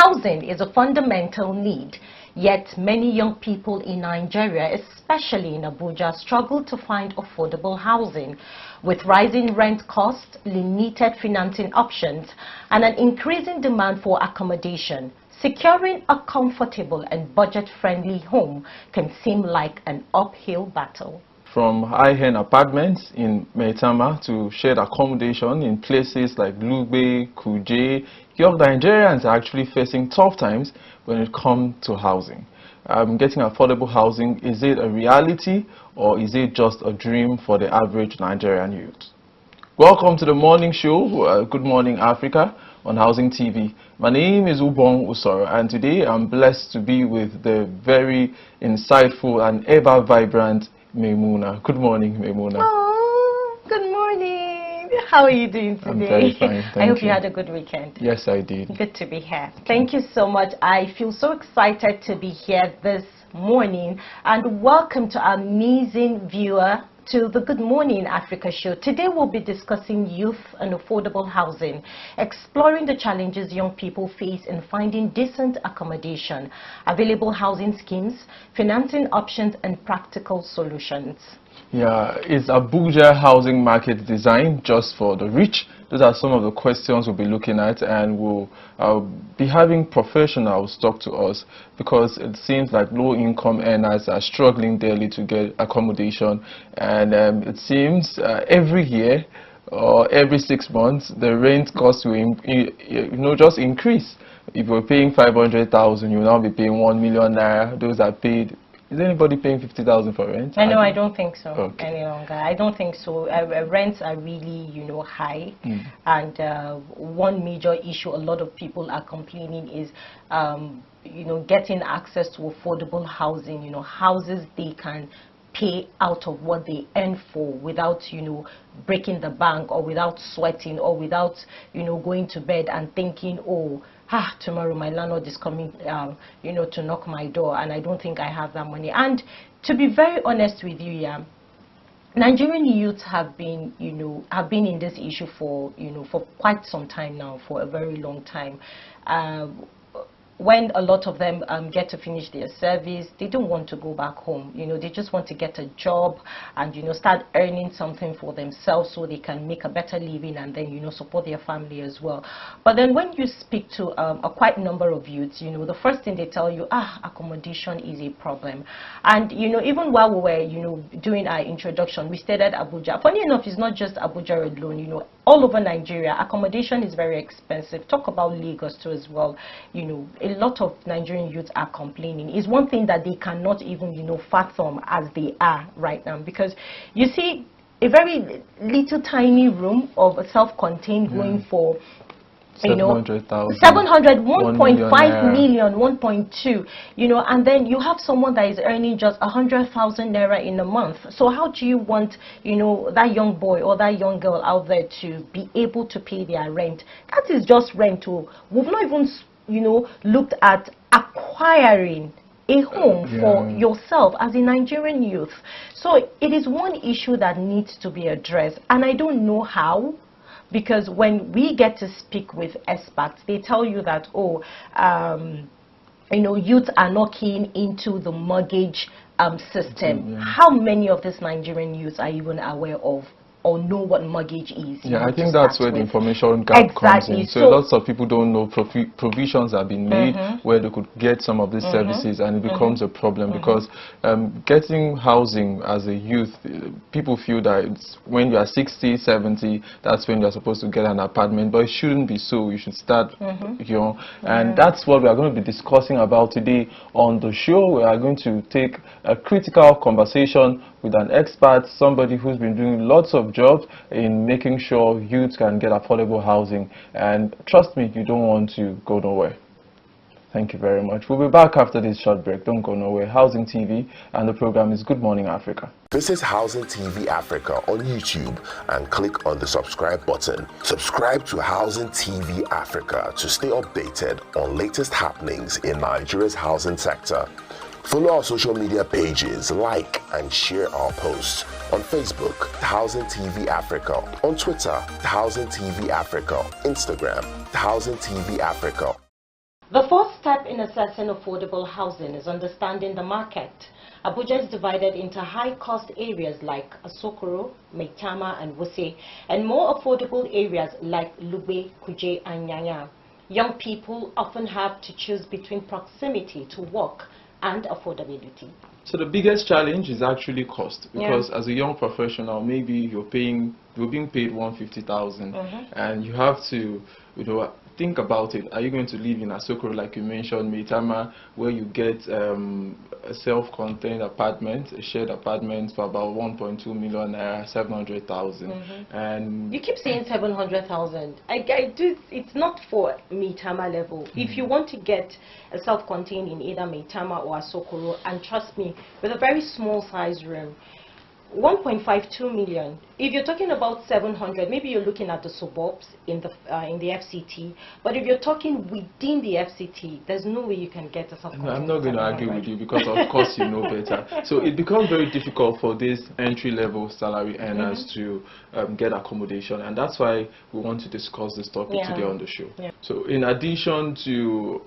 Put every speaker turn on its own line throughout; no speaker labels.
Housing is a fundamental need, yet many young people in Nigeria, especially in Abuja, struggle to find affordable housing. With rising rent costs, limited financing options, and an increasing demand for accommodation, securing a comfortable and budget-friendly home can seem like an uphill battle.
From high-end apartments in Maitama to shared accommodation in places like Lugbe, Kuje, young Nigerians are actually facing tough times when it comes to housing. Getting affordable housing, is it a reality or is it just a dream for the average Nigerian youth? Welcome to the morning show, Good Morning Africa, on Housing TV. My name is Ubong Usoro, and today I'm blessed to be with the very insightful and ever vibrant Maimuna. Good morning, Maimuna.
Oh, good morning. How are you doing today?
I'm very fine, thank
I hope
you
you had a good weekend.
Yes, I did.
Good to be here. Thank you so much. I feel so excited to be here this morning, and welcome to our amazing viewer to the Good Morning Africa show. Today we'll be discussing youth and affordable housing, exploring the challenges young people face in finding decent accommodation, available housing schemes, financing options, and practical solutions. Yeah,
is Abuja housing market designed just for the rich? Those are some of the questions we'll be looking at, and we'll be having professionals talk to us, because it seems like low-income earners are struggling daily to get accommodation, and it seems every year or every 6 months the rent cost will just increase. If you're paying 500,000, you'll now be paying 1 million naira. Those are paid. Is anybody paying 50,000 for rent?
No, I don't think so.
Okay.
Any longer. I don't think so. Rents are really, high. And one major issue a lot of people are complaining is, getting access to affordable housing. Houses they can pay out of what they earn for without, breaking the bank, or without sweating, or without, going to bed and thinking, oh, tomorrow my landlord is coming, to knock my door, and I don't think I have that money. And to be very honest with you, Nigerian youths have been, in this issue for, for quite some time now, for a very long time. When a lot of them get to finish their service, they don't want to go back home. They just want to get a job and, start earning something for themselves so they can make a better living and then, support their family as well. But then when you speak to a quite number of youths, the first thing they tell you, accommodation is a problem. And, even while we were, doing our introduction, we stayed at Abuja. Funny enough, it's not just Abuja alone, all over Nigeria, accommodation is very expensive. Talk about Lagos too as well. A lot of Nigerian youths are complaining. It's one thing that they cannot even, fathom as they are right now. Because you see, a very little tiny room of a self-contained going for
700,000,
700, 1.5 million, 1.2, and then you have someone that is earning just 100,000 naira in a month. So how do you want, that young boy or that young girl out there to be able to pay their rent? That is just rent. We've not even, looked at acquiring a home for yourself as a Nigerian youth. So it is one issue that needs to be addressed, and I don't know how. Because when we get to speak with experts, they tell you that, youth are not keen into the mortgage system. How many of these Nigerian youths are even aware of or know what mortgage is?
I think that's where the information gap comes in. So lots of people don't know provisions have been made where they could get some of these services, and it becomes a problem because getting housing as a youth, people feel that it's when you are 60, 70, that's when you're supposed to get an apartment, but it shouldn't be so. You should start young, and that's what we are going to be discussing about today on the show. We are going to take a critical conversation with an expert, somebody who's been doing lots of jobs in making sure youth can get affordable housing. And trust me, you don't want to go nowhere. Thank you very much. We'll be back after this short break. Don't go nowhere. Housing TV, and the program is Good Morning Africa.
This is Housing TV Africa on YouTube, and click on the subscribe button. Subscribe to Housing TV Africa to stay updated on latest happenings in Nigeria's housing sector. Follow our social media pages, like and share our posts. On Facebook, Housing TV Africa. On Twitter, Housing TV Africa. Instagram, Housing TV Africa.
The fourth step in assessing affordable housing is understanding the market. Abuja is divided into high-cost areas like Asokoro, Maitama, and Wuse, and more affordable areas like Lugbe, Kuje, and Nyanya. Young people often have to choose between proximity to work and affordability.
So the biggest challenge is actually cost, because as a young professional, maybe you're being paid 150,000, and you have to, think about it. Are you going to live in Asokoro, like you mentioned, Maitama, where you get a self-contained apartment, a shared apartment for about 1.2 million naira, 700,000, and
you keep saying 700,000. I do. It's not for Maitama level. If you want to get a self-contained in either Maitama or Asokoro, and trust me, with a very small size room, 1.52 million. If you're talking about 700, maybe you're looking at the suburbs in the FCT. But if you're talking within the FCT, there's no way you can get a self-contained.
I'm not going to argue with you, because of course you know better. So it becomes very difficult for these entry-level salary earners to get accommodation, and that's why we want to discuss this topic today on the show. So in addition to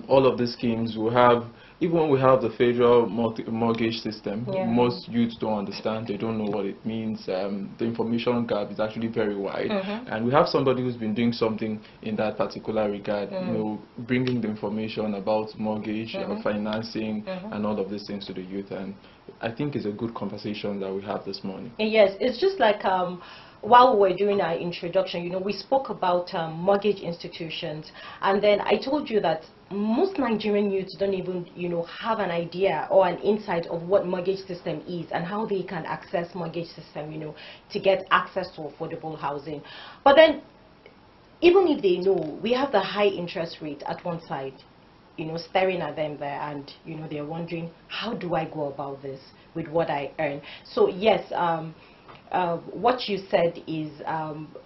all of these schemes, we have, even when we have the federal mortgage system, most youths don't understand. They don't know what it means. The information gap is actually very wide, and we have somebody who's been doing something in that particular regard, bringing the information about mortgage, financing, and all of these things to the youth. And I think it's a good conversation that we have this morning.
Yes, it's just like while we were doing our introduction, we spoke about mortgage institutions, and then I told you that most Nigerian youths don't even, have an idea or an insight of what mortgage system is and how they can access mortgage system, to get access to affordable housing. But then, even if they know, we have the high interest rate at one side, staring at them there, and, they're wondering, how do I go about this with what I earn? So yes, what you said is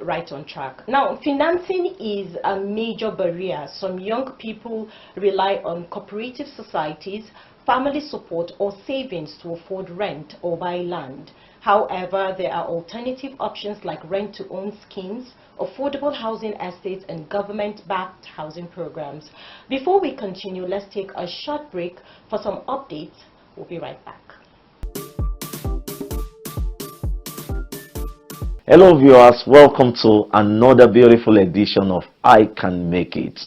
right on track. Now, financing is a major barrier. Some young people rely on cooperative societies, family support, or savings to afford rent or buy land. However, there are alternative options like rent-to-own schemes, affordable housing estates, and government-backed housing programs. Before we continue, let's take a short break for some updates. We'll be right back.
Hello viewers, welcome to another beautiful edition of I Can Make It,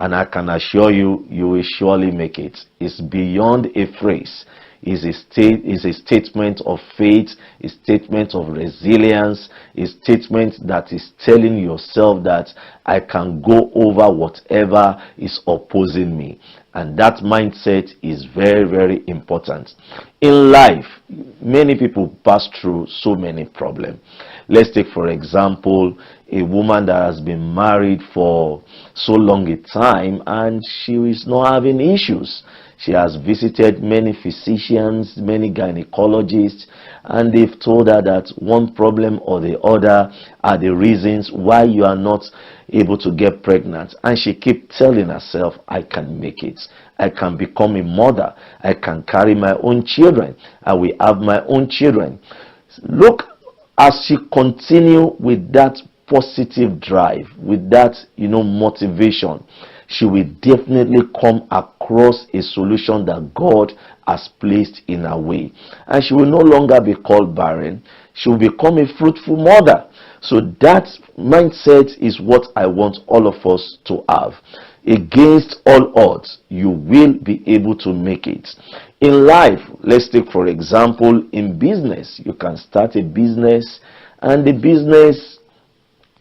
and I can assure you, you will surely make it. It's beyond a phrase. It's a statement of faith, a statement of resilience, a statement that is telling yourself that I can go over whatever is opposing me. And that mindset is very, very important. In life, many people pass through so many problems. Let's take, for example, a woman that has been married for so long a time and she is not having issues. She has visited many physicians, many gynecologists, and they've told her that one problem or the other are the reasons why you are not able to get pregnant. And she keeps telling herself, I can make it. I can become a mother. I can carry my own children. I will have my own children. Look, as she continues with that positive drive, with that, motivation, she will definitely come across a solution that God has placed in her way. And she will no longer be called barren. She will become a fruitful mother. So that mindset is what I want all of us to have. Against all odds, you will be able to make it. In life, let's take for example, in business, you can start a business and the business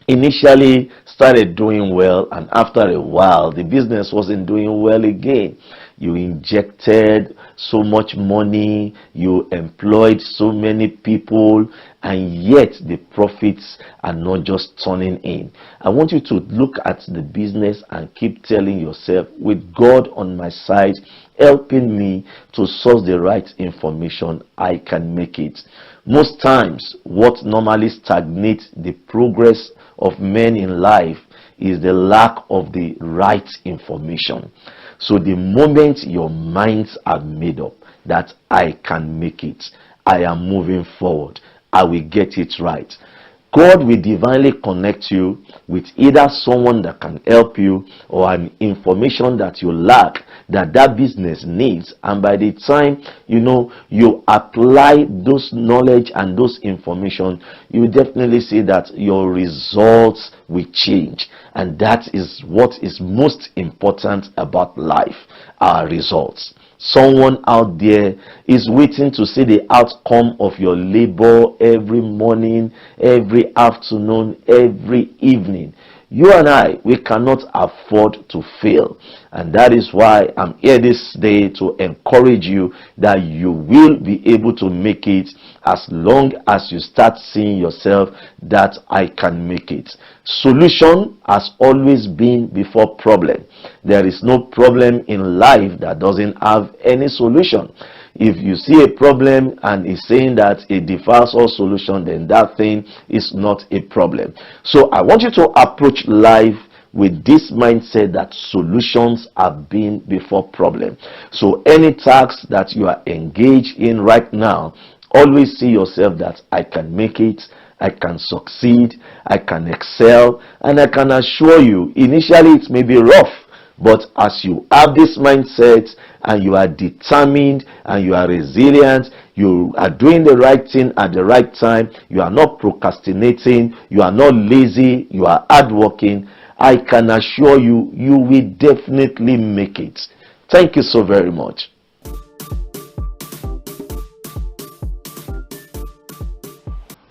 initially started doing well, and after a while the business wasn't doing well again. You injected so much money, you employed so many people, and yet the profits are not just turning in. I want you to look at the business and keep telling yourself, with God on my side helping me to source the right information, I can make it. Most times, what normally stagnates the progress of men in life is the lack of the right information. So the moment your minds are made up that I can make it, I am moving forward, I will get it right, God will divinely connect you with either someone that can help you or an information that you lack that business needs. And by the time you apply those knowledge and those information, you definitely see that your results will change. And that is what is most important about life, our results. Someone out there is waiting to see the outcome of your labor every morning, every afternoon, every evening. You and I, we cannot afford to fail. And that is why I'm here this day to encourage you that you will be able to make it as long as you start seeing yourself that I can make it. Solution has always been before problem. There is no problem in life that doesn't have any solution. If you see a problem and is saying that it defies all solution, then that thing is not a problem. So I want you to approach life with this mindset that solutions have been before problem. So any task that you are engaged in right now, always see yourself that I can make it, I can succeed, I can excel, and I can assure you, initially it may be rough, but as you have this mindset and you are determined and you are resilient, you are doing the right thing at the right time, you are not procrastinating, you are not lazy, you are hardworking, I can assure you, you will definitely make it. Thank you so very much.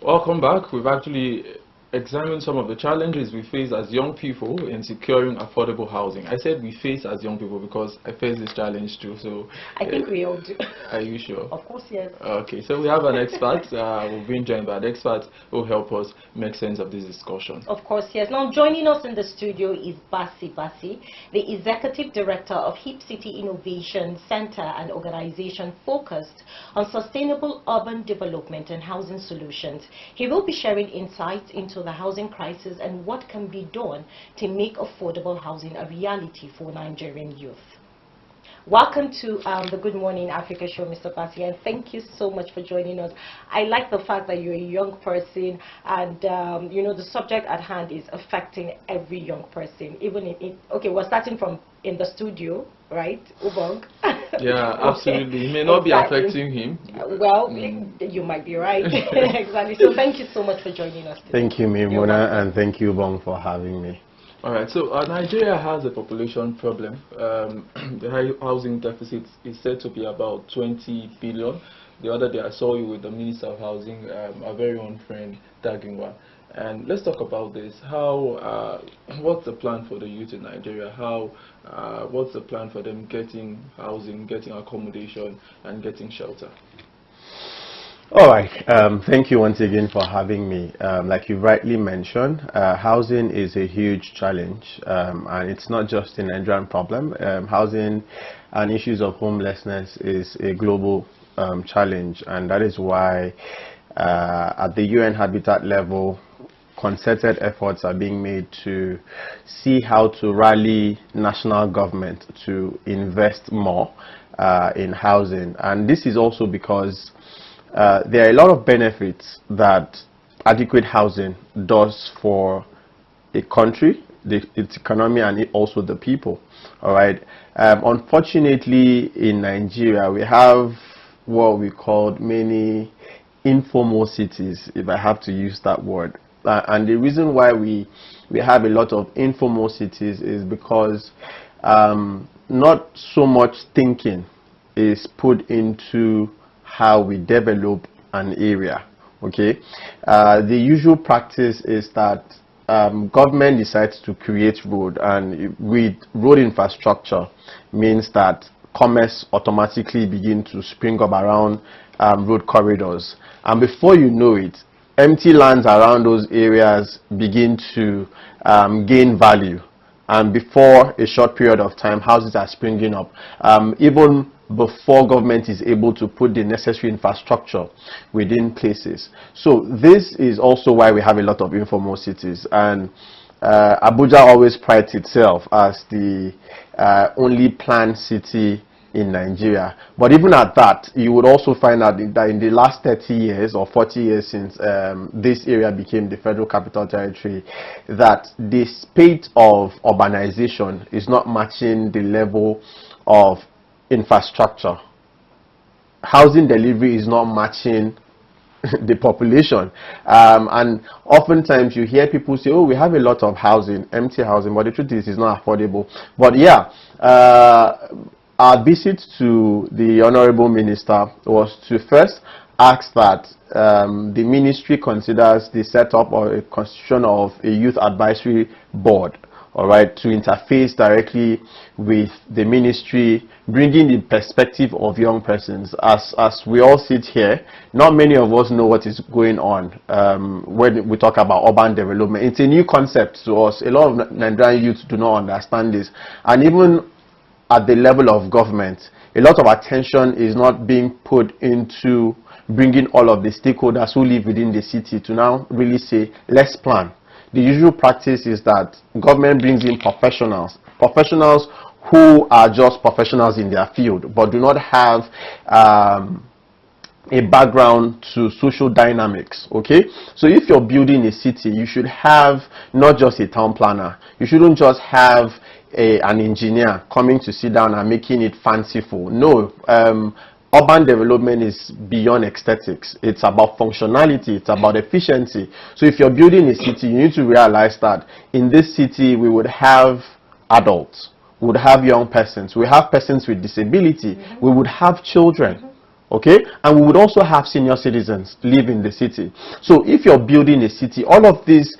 Welcome back. We've actually examined some of the challenges we face as young people in securing affordable housing. I said we face as young people because I face this challenge too. So
I think we all do.
Are you sure?
Of course, yes.
Okay, so we have an expert. We've been joined by an expert who will help us make sense of this discussion.
Of course, yes. Now joining us in the studio is Bassey Bassey, the Executive Director of Hip City Innovation Center, an organization focused on sustainable urban development and housing solutions. He will be sharing insights into the housing crisis and what can be done to make affordable housing a reality for Nigerian youth. Welcome to the Good Morning Africa show, Mr. Bassey, and thank you so much for joining us. I like the fact that you're a young person, and the subject at hand is affecting every young person. Even in okay, we're starting from in the studio, right, Ubong?
Yeah, absolutely. It may not be affecting him.
Well, you might be right. Exactly. So thank you so much for joining us today.
Thank you, Mimuna, and thank you, Ubong, for having me.
All right, so Nigeria has a population problem. The high housing deficit is said to be about 20 billion. The other day I saw you with the Minister of Housing, our very own friend, Daginwa. And let's talk about this. What's the plan for the youth in Nigeria? What's the plan for them getting housing, getting accommodation, and getting shelter?
All right. Thank you once again for having me. Like you rightly mentioned, housing is a huge challenge, and it's not just a Nigerian problem. Housing and issues of homelessness is a global challenge, and that is why at the UN Habitat level, concerted efforts are being made to see how to rally national government to invest more in housing. And this is also because there are a lot of benefits that adequate housing does for a country, its economy, and also the people. All right. Unfortunately, in Nigeria, we have what we call many informal cities, if I have to use that word. And the reason why we have a lot of informal cities is because not so much thinking is put into how we develop an area. Okay, the usual practice is that government decides to create road, and with road infrastructure means that commerce automatically begin to spring up around road corridors, and before you know it, empty lands around those areas begin to gain value, and before a short period of time, houses are springing up, even before government is able to put the necessary infrastructure within places. So this is also why we have a lot of informal cities, and Abuja always prides itself as the only planned city in Nigeria. But even at that, you would also find out that in the last 30 years or 40 years since this area became the Federal Capital Territory, that the spate of urbanization is not matching the level of infrastructure. Housing delivery is not matching the population, and oftentimes you hear people say, oh, we have a lot of housing, empty housing, but the truth is it's not affordable. But yeah, our visit to the Honorable Minister was to first ask that the ministry considers the setup or a constitution of a youth advisory board, all right, to interface directly with the ministry, bringing the perspective of young persons. As we all sit here, not many of us know what is going on when we talk about urban development. It's a new concept to us. A lot of Nigerian youth do not understand this. And even at the level of government, a lot of attention is not being put into bringing all of the stakeholders who live within the city to now really say, let's plan. The usual practice is that government brings in professionals who are just professionals in their field, but do not have a background to social dynamics. Okay, so if you're building a city, you should have not just a town planner. You shouldn't just have an engineer coming to sit down and making it fanciful. No. Urban development is beyond aesthetics. It's about functionality. It's about efficiency. So if you're building a city, you need to realize that in this city, we would have adults, we would have young persons, we have persons with disability, we would have children, okay? And we would also have senior citizens live in the city. So if you're building a city, all of these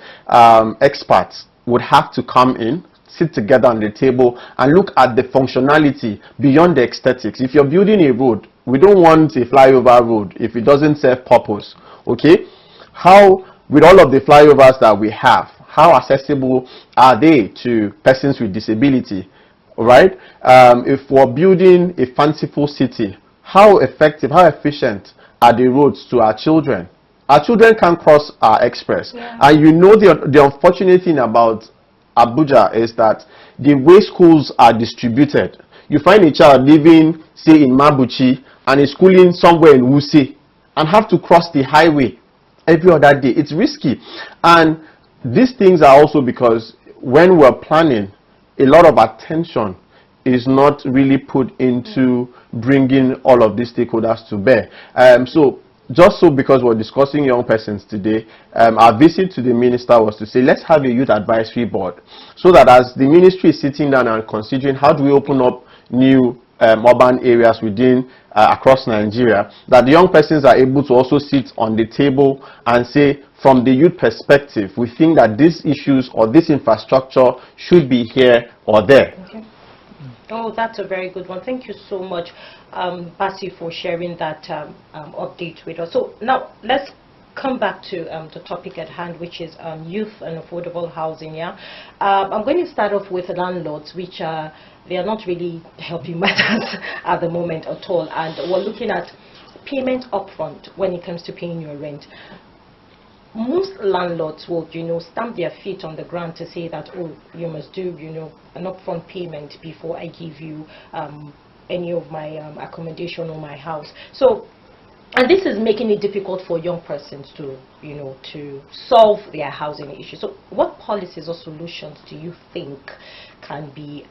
experts would have to come in, sit together on the table and look at the functionality beyond the aesthetics. If you're building a road, we don't want a flyover road if it doesn't serve purpose. Okay, how, with all of the flyovers that we have, how accessible are they to persons with disability? All right, if we're building a fanciful city, how effective, how efficient are the roads to our children? Our children can't cross our express. And you know, the unfortunate thing about Abuja is that the way schools are distributed, you find a child living, say, in Mabuchi and is schooling somewhere in Wuse and have to cross the highway every other day. It's risky. And these things are also because when we're planning, a lot of attention is not really put into bringing all of these stakeholders to bear. So just so, because we're discussing young persons today, our visit to the minister was to say, let's have a youth advisory board, so that as the ministry is sitting down and considering how do we open up new urban areas within across Nigeria, that the young persons are able to also sit on the table and say, from the youth perspective, we think that these issues or this infrastructure should be here or there.
Okay. Oh, that's a very good one. Thank you so much, Bassey, for sharing that update with us. So now let's come back to the topic at hand, which is youth and affordable housing. Yeah, I'm going to start off with landlords, which they are not really helping matters at the moment at all, and we're looking at payment upfront when it comes to paying your rent. Most landlords will, stamp their feet on the ground to say that, oh, you must do, an upfront payment before I give you any of my accommodation or my house. So, and this is making it difficult for young persons to, to solve their housing issue. So, what policies or solutions do you think can be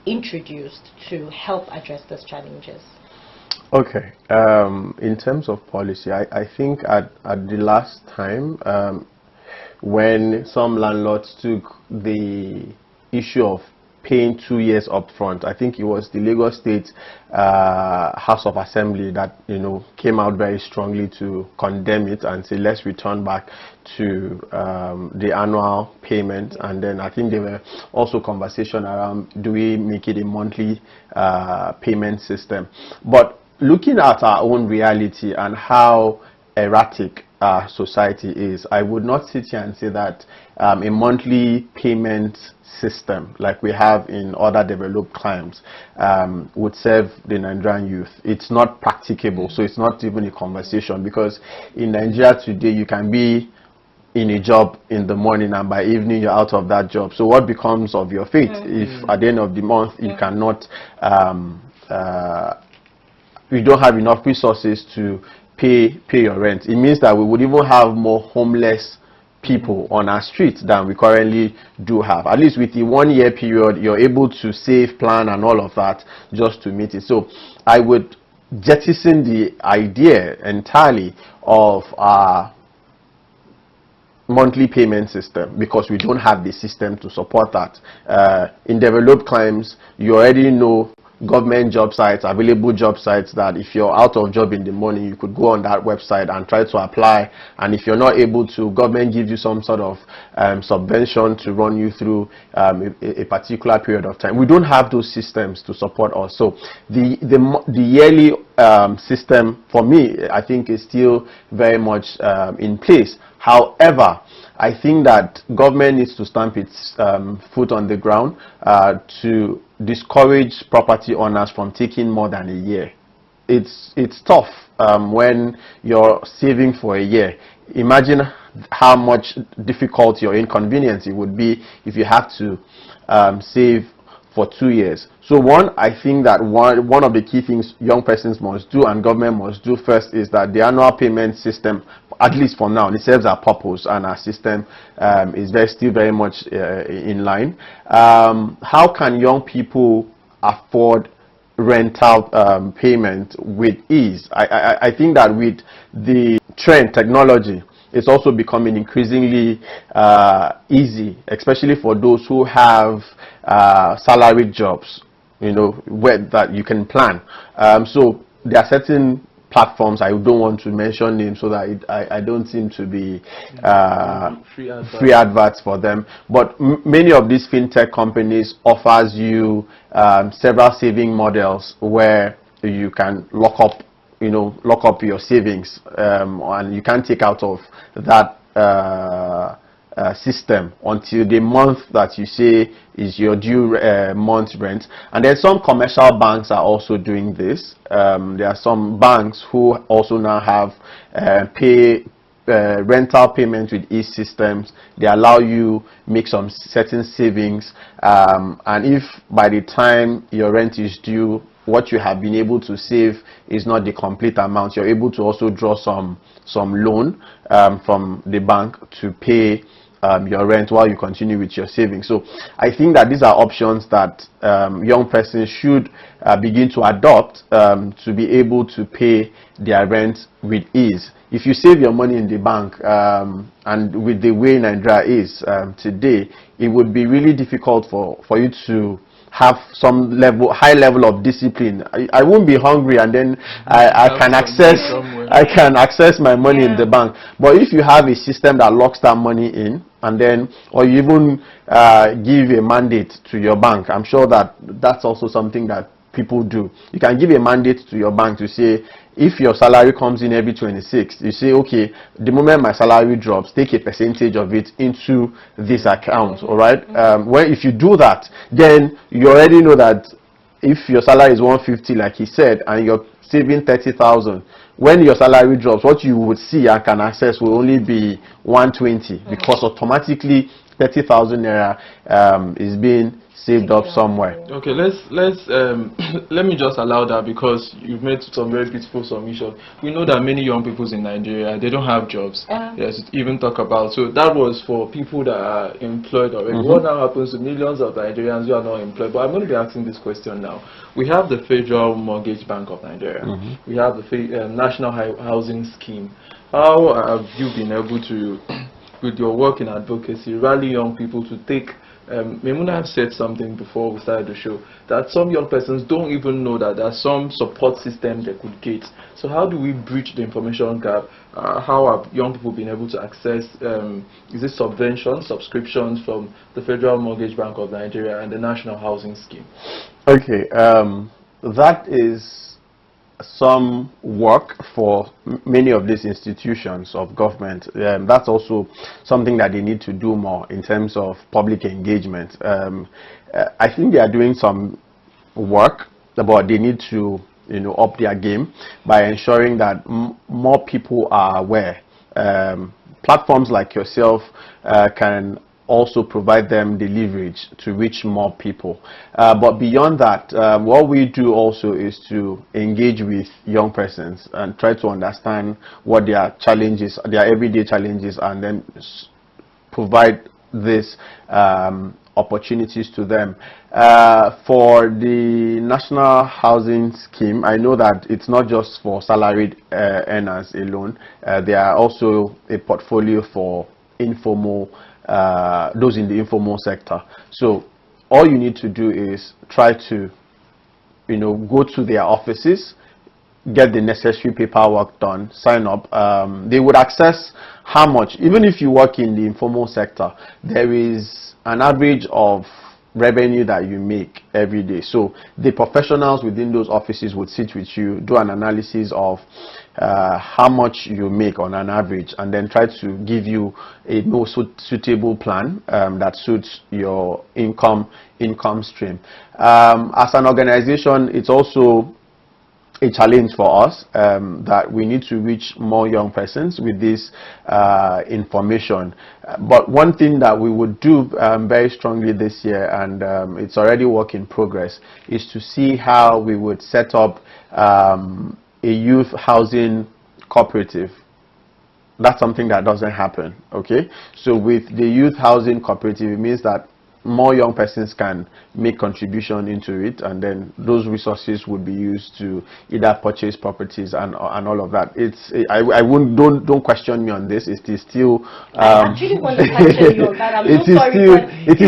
introduced to help address these challenges?
Okay, in terms of policy, I think at the last time when some landlords took the issue of paying 2 years upfront, I think it was the Lagos State House of Assembly that came out very strongly to condemn it and say let's return back to the annual payment. And then I think there were also conversation around, do we make it a monthly payment system? But looking at our own reality and how erratic our society is, I would not sit here and say that a monthly payment system like we have in other developed climes would serve the Nigerian youth. It's not practicable, so it's not even a conversation, because in Nigeria today you can be in a job in the morning and by evening you're out of that job. So what becomes of your faith if at the end of the month you cannot you don't have enough resources to pay your rent, it means that we would even have more homeless people on our streets than we currently do have. At least with the 1 year period, you're able to save, plan, and all of that just to meet it. So I would jettison the idea entirely of our monthly payment system, because we don't have the system to support that. In developed climes, you already know government job sites, available job sites, that if you're out of job in the morning, you could go on that website and try to apply, and if you're not able to, government gives you some sort of subvention to run you through a particular period of time. We don't have those systems to support us. So the yearly system, for me, I think is still very much in place. However, I think that government needs to stamp its foot on the ground to discourage property owners from taking more than a year. It's tough when you're saving for a year. Imagine how much difficult your inconvenience it would be if you have to save for 2 years. So I think that one of the key things young persons must do and government must do first is that the annual payment system, at least for now, it serves our purpose, and our system is still very much in line. How can young people afford rental payment with ease? I think that with the trend, technology, it's also becoming increasingly easy, especially for those who have salaried jobs, where that you can plan. So there are certain platforms, I don't want to mention names so that I don't seem to be free adverts for them, but many of these fintech companies offers you several saving models where you can lock up your savings, and you can't take out of that system until the month that you say is your due month rent. And then some commercial banks are also doing this. There are some banks who also now have rental payment with ease systems. They allow you make some certain savings, and if by the time your rent is due, what you have been able to save is not the complete amount, you're able to also draw some loan from the bank to pay your rent while you continue with your savings. So I think that these are options that young persons should begin to adopt to be able to pay their rent with ease. If you save your money in the bank, and with the way Nigeria is today, it would be really difficult for you to have some high level of discipline. I won't be hungry, and then I can access my money in the bank. But if you have a system that locks that money in, and then, or you even give a mandate to your bank, I'm sure that that's also something that people do. You can give a mandate to your bank to say, if your salary comes in every 26th, you say, okay, the moment my salary drops, take a percentage of it into this account. All right. If you do that, then you already know that if your salary is 150, like he said, and you're saving 30,000, when your salary drops, what you would see and can access will only be 120, because automatically 30,000 naira is being saved up somewhere.
Okay, let's let me just allow that, because you've made some very beautiful submission. We know that many young people in Nigeria, they don't have jobs. Yes, even talk about. So that was for people that are employed already. What now happens to millions of Nigerians who are not employed? But I'm going to be asking this question now. We have the Federal Mortgage Bank of Nigeria. We have the National Housing Scheme. How have you been able to, with your work in advocacy, rally young people to take Memuna have said something before we started the show, that some young persons don't even know that there's some support system they could get. So how do we bridge the information gap? How have young people been able to access, is it subventions, subscriptions from the Federal Mortgage Bank of Nigeria and the National Housing Scheme?
Okay, that is some work for many of these institutions of government. That's also something that they need to do more in terms of public engagement. I think they are doing some work, but they need to up their game by ensuring that more people are aware. Platforms like yourself can also provide them the leverage to reach more people. But beyond that, what we do also is to engage with young persons and try to understand what their challenges, their everyday challenges, and then provide these opportunities to them. For the National Housing Scheme, I know that it's not just for salaried earners alone. There are also a portfolio for informal, those in the informal sector. So all you need to do is try to, go to their offices, get the necessary paperwork done, sign up. They would access how much, even if you work in the informal sector, there is an average of revenue that you make every day. So the professionals within those offices would sit with you, do an analysis of how much you make on an average, and then try to give you a more suitable plan that suits your income stream. As an organization, it's also a challenge for us that we need to reach more young persons with this information. But one thing that we would do very strongly this year, and it's already work in progress, is to see how we would set up a youth housing cooperative. That's something that doesn't happen, okay? So with the youth housing cooperative, it means that more young persons can make contribution into it, and then those resources would be used to either purchase properties and all of that. I wouldn't, don't question me on this. It is still
I actually want to question you on that. I'm so sorry,
it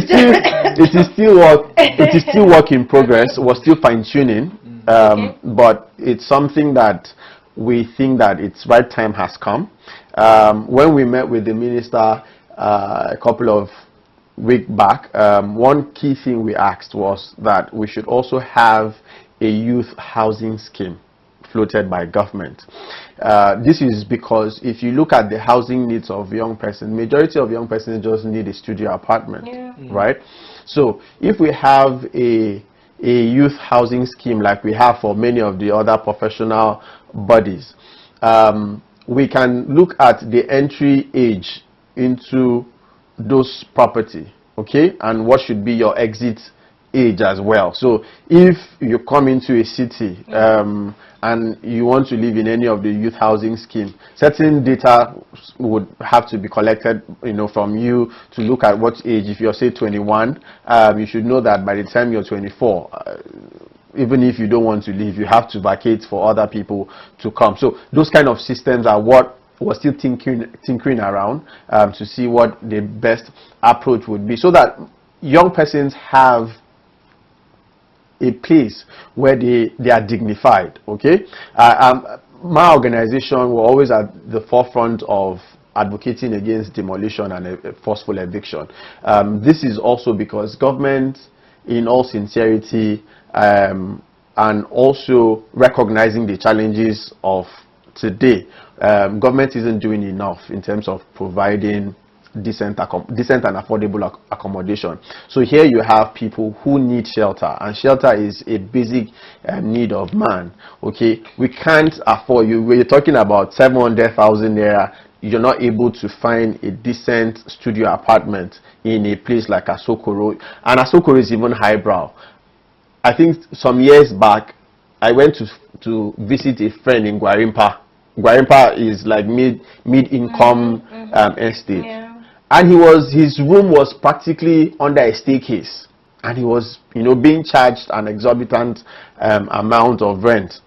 is still work in progress. We're still fine-tuning, but it's something that we think that its right time has come. When we met with the minister a couple of week back, one key thing we asked was that we should also have a youth housing scheme floated by government. This is because if you look at the housing needs of young persons, majority of young persons just need a studio apartment, right? So if we have a youth housing scheme like we have for many of the other professional bodies, we can look at the entry age into those property, okay, and what should be your exit age as well. So if you come into a city and you want to live in any of the youth housing scheme, certain data would have to be collected, from you to look at what age. If you're say 21, you should know that by the time you're 24, even if you don't want to leave, you have to vacate for other people to come. So those kind of systems are what we're still tinkering around to see what the best approach would be, so that young persons have a place where they are dignified, okay? My organization, we're always at the forefront of advocating against demolition and forceful eviction. This is also because government, in all sincerity, and also recognizing the challenges of today, government isn't doing enough in terms of providing decent and affordable accommodation. So here you have people who need shelter, and shelter is a basic need of man, okay? We can't afford, we're talking about 700,000 naira, you're not able to find a decent studio apartment in a place like Asokoro, and Asokoro is even highbrow. I think some years back I went to visit a friend in Gwarimpa. Gwarimpa is like mid-income estate, and his room was practically under a staircase, and he was being charged an exorbitant amount of rent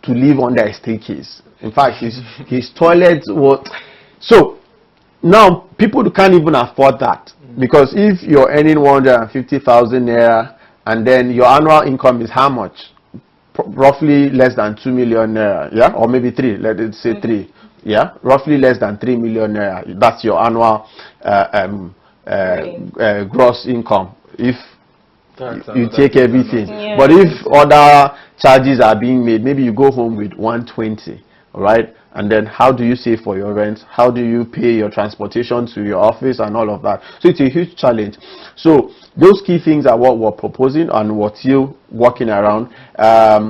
to live under a staircase. In fact, his toilet was so. Now people can't even afford that, because if you're earning 150,000 naira and then your annual income is how much? Roughly less than 2 million naira, yeah, or maybe 3. Let's say 3, yeah, roughly less than 3 million naira. That's your annual gross income if you take everything. But if other charges are being made, maybe you go home with 120. all right? And then how do you save for your rent? How do you pay your transportation to your office and all of that? So it's a huge challenge. So those key things are what we're proposing and what you're working around.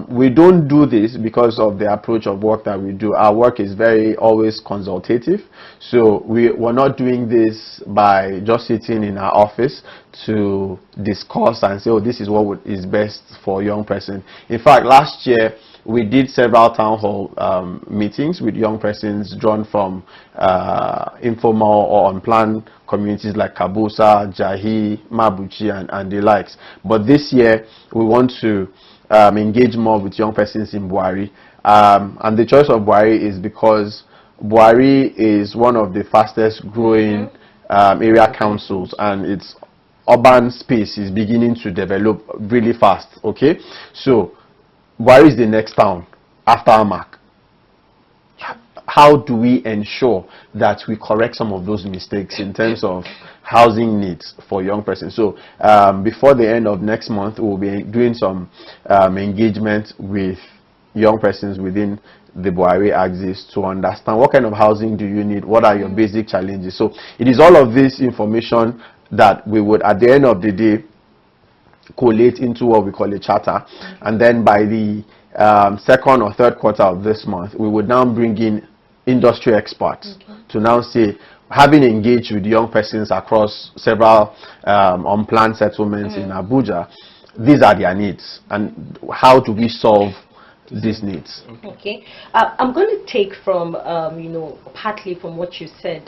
We don't do this because of the approach of work that we do. Our work is very always consultative. So we're not doing this by just sitting in our office to discuss and say, oh, this is what is best for a young person. In fact, last year, we did several town hall meetings with young persons drawn from informal or unplanned communities like Kabusa, Jahi, Mabuchi, and the likes. But this year, we want to engage more with young persons in Buhari. And the choice of Buhari is because Buhari is one of the fastest growing area councils, and its urban space is beginning to develop really fast. Okay, so Buhari is the next town after Amak. How do we ensure that we correct some of those mistakes in terms of housing needs for young persons? So before the end of next month, we'll be doing some engagement with young persons within the Buhari axis to understand what kind of housing do you need, what are your basic challenges. So it is all of this information that we would, at the end of the day, collate into what we call a charter, and then by the second or third quarter of this month, we would now bring in industry experts to now say, having engaged with young persons across several unplanned settlements in Abuja, these are their needs, and how do we solve these needs?
Okay, I'm going to take from partly from what you said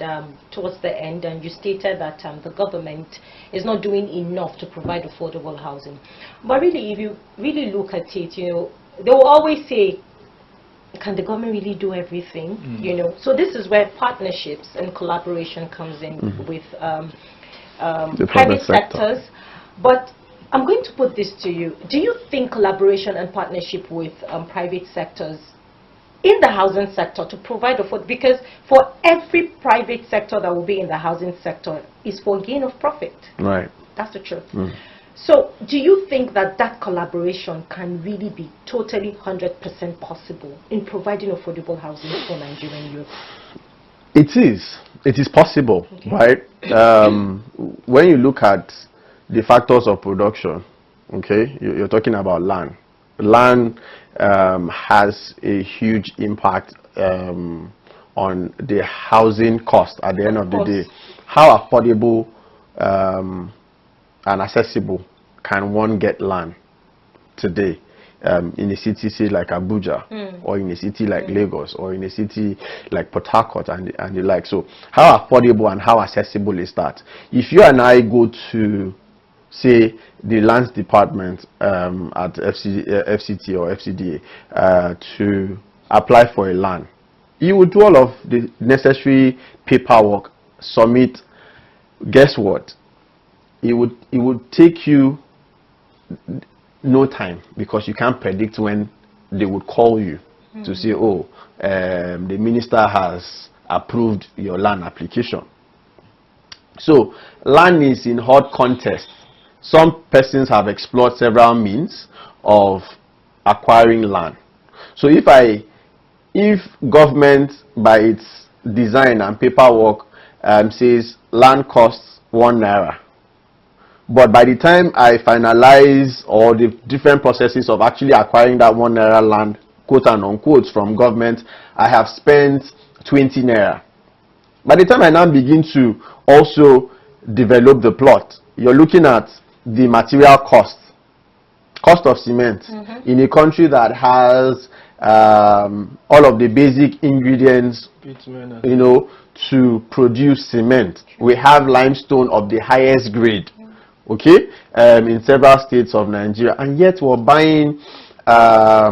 towards the end, and you stated that the government is not doing enough to provide affordable housing. But really, if you really look at it, they will always say, can the government really do everything? So this is where partnerships and collaboration comes in with private sectors. But I'm going to put this to you. Do you think collaboration and partnership with private sectors in the housing sector to provide affordable, because for every private sector that will be in the housing sector is for gain of profit. Right. That's the truth. So do you think that that collaboration can really be totally 100% possible in providing affordable housing for Nigerian youth?
It is. It is possible, right? When you look at the factors of production, okay, you're talking about land. Land has a huge impact on the housing cost at the end of the day. How affordable and accessible can one get land today in a city, say, like Abuja, or in a city like Lagos, or in a city like Port Harcourt and the like? So how affordable and how accessible is that? If you and I go to, say, the lands department at FCT or FCDA to apply for a land, you would do all of the necessary paperwork, submit. Guess what? It would take you no time, because you can't predict when they would call you to say, oh, the minister has approved your land application. So land is in hot contest. Some persons have explored several means of acquiring land. So if government, by its design and paperwork, says land costs 1 naira, but by the time I finalize all the different processes of actually acquiring that 1 naira land, quote and unquote, from government, I have spent 20 naira. By the time I now begin to also develop the plot, you're looking at the material cost of cement in a country that has all of the basic ingredients, to produce cement. We have limestone of the highest grade, okay, in several states of Nigeria, and yet we're buying a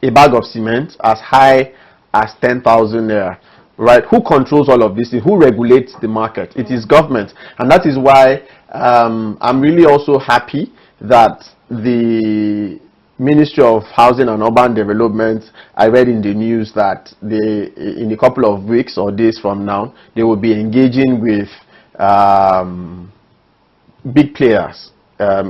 bag of cement as high as 10,000 naira. Right? Who controls all of this? Who regulates the market? It is government, and that is why I'm really also happy that the Ministry of Housing and Urban Development, I read in the news that in a couple of weeks or days from now, they will be engaging with big players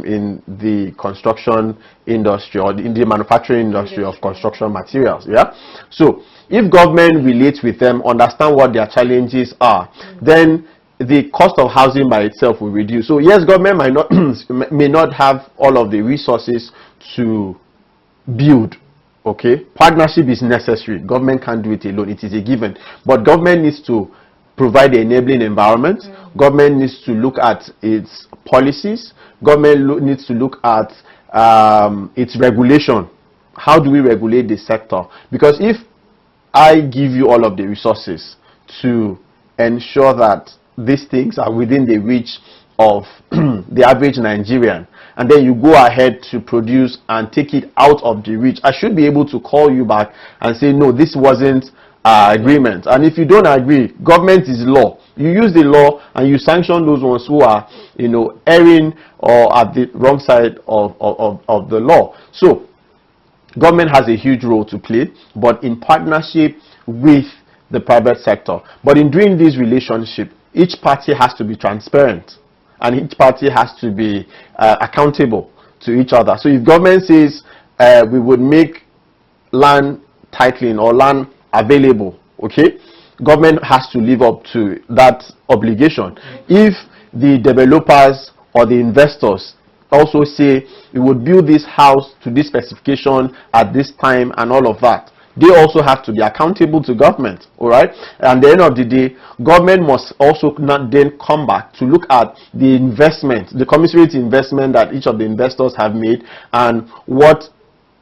in the construction industry or in the manufacturing industry of construction materials. Yeah. So if government relates with them, understand what their challenges are, then the cost of housing by itself will reduce. So yes, government may not have all of the resources to build. Okay, partnership is necessary. Government can't do it alone. It is a given. But government needs to provide the enabling environment. Government needs to look at its policies. Government needs to look at its regulation. How do we regulate the sector? Because if I give you all of the resources to ensure that these things are within the reach of the average Nigerian, and then you go ahead to produce and take it out of the reach, I should be able to call you back and say, no, this wasn't agreement. And if you don't agree, government is law. You use the law and you sanction those ones who are, erring or at the wrong side of the law. So government has a huge role to play, but in partnership with the private sector. But in doing this relationship, each party has to be transparent, and each party has to be accountable to each other. So if government says we would make land titling or land available, okay, government has to live up to that obligation. If the developers or the investors also say we would build this house to this specification at this time and all of that, they also have to be accountable to government. All right, and at the end of the day, government must also not then come back to look at the investment, the commensurate investment that each of the investors have made, and what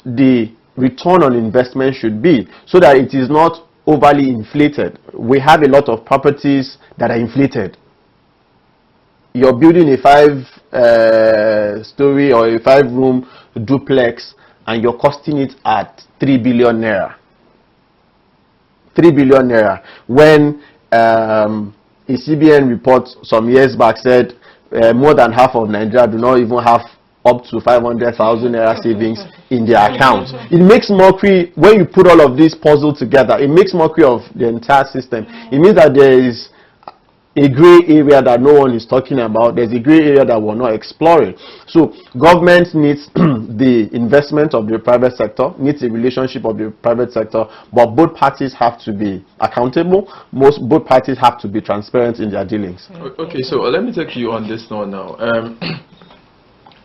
the return on investment should be, so that it is not overly inflated. We have a lot of properties that are inflated. You're building a 5-story or a 5-room duplex and you're costing it at 3 billion naira. 3 billion naira, when a CBN report some years back said more than half of Nigeria do not even have up to 500,000 naira savings in their accounts. It makes mockery when you put all of this puzzle together. It makes mockery of the entire system. It means that there is a gray area that no one is talking about. There's a gray area that we're not exploring. So government needs the investment of the private sector, needs the relationship of the private sector, but both parties have to be accountable. Both parties have to be transparent in their dealings.
Okay, so let me take you on this now.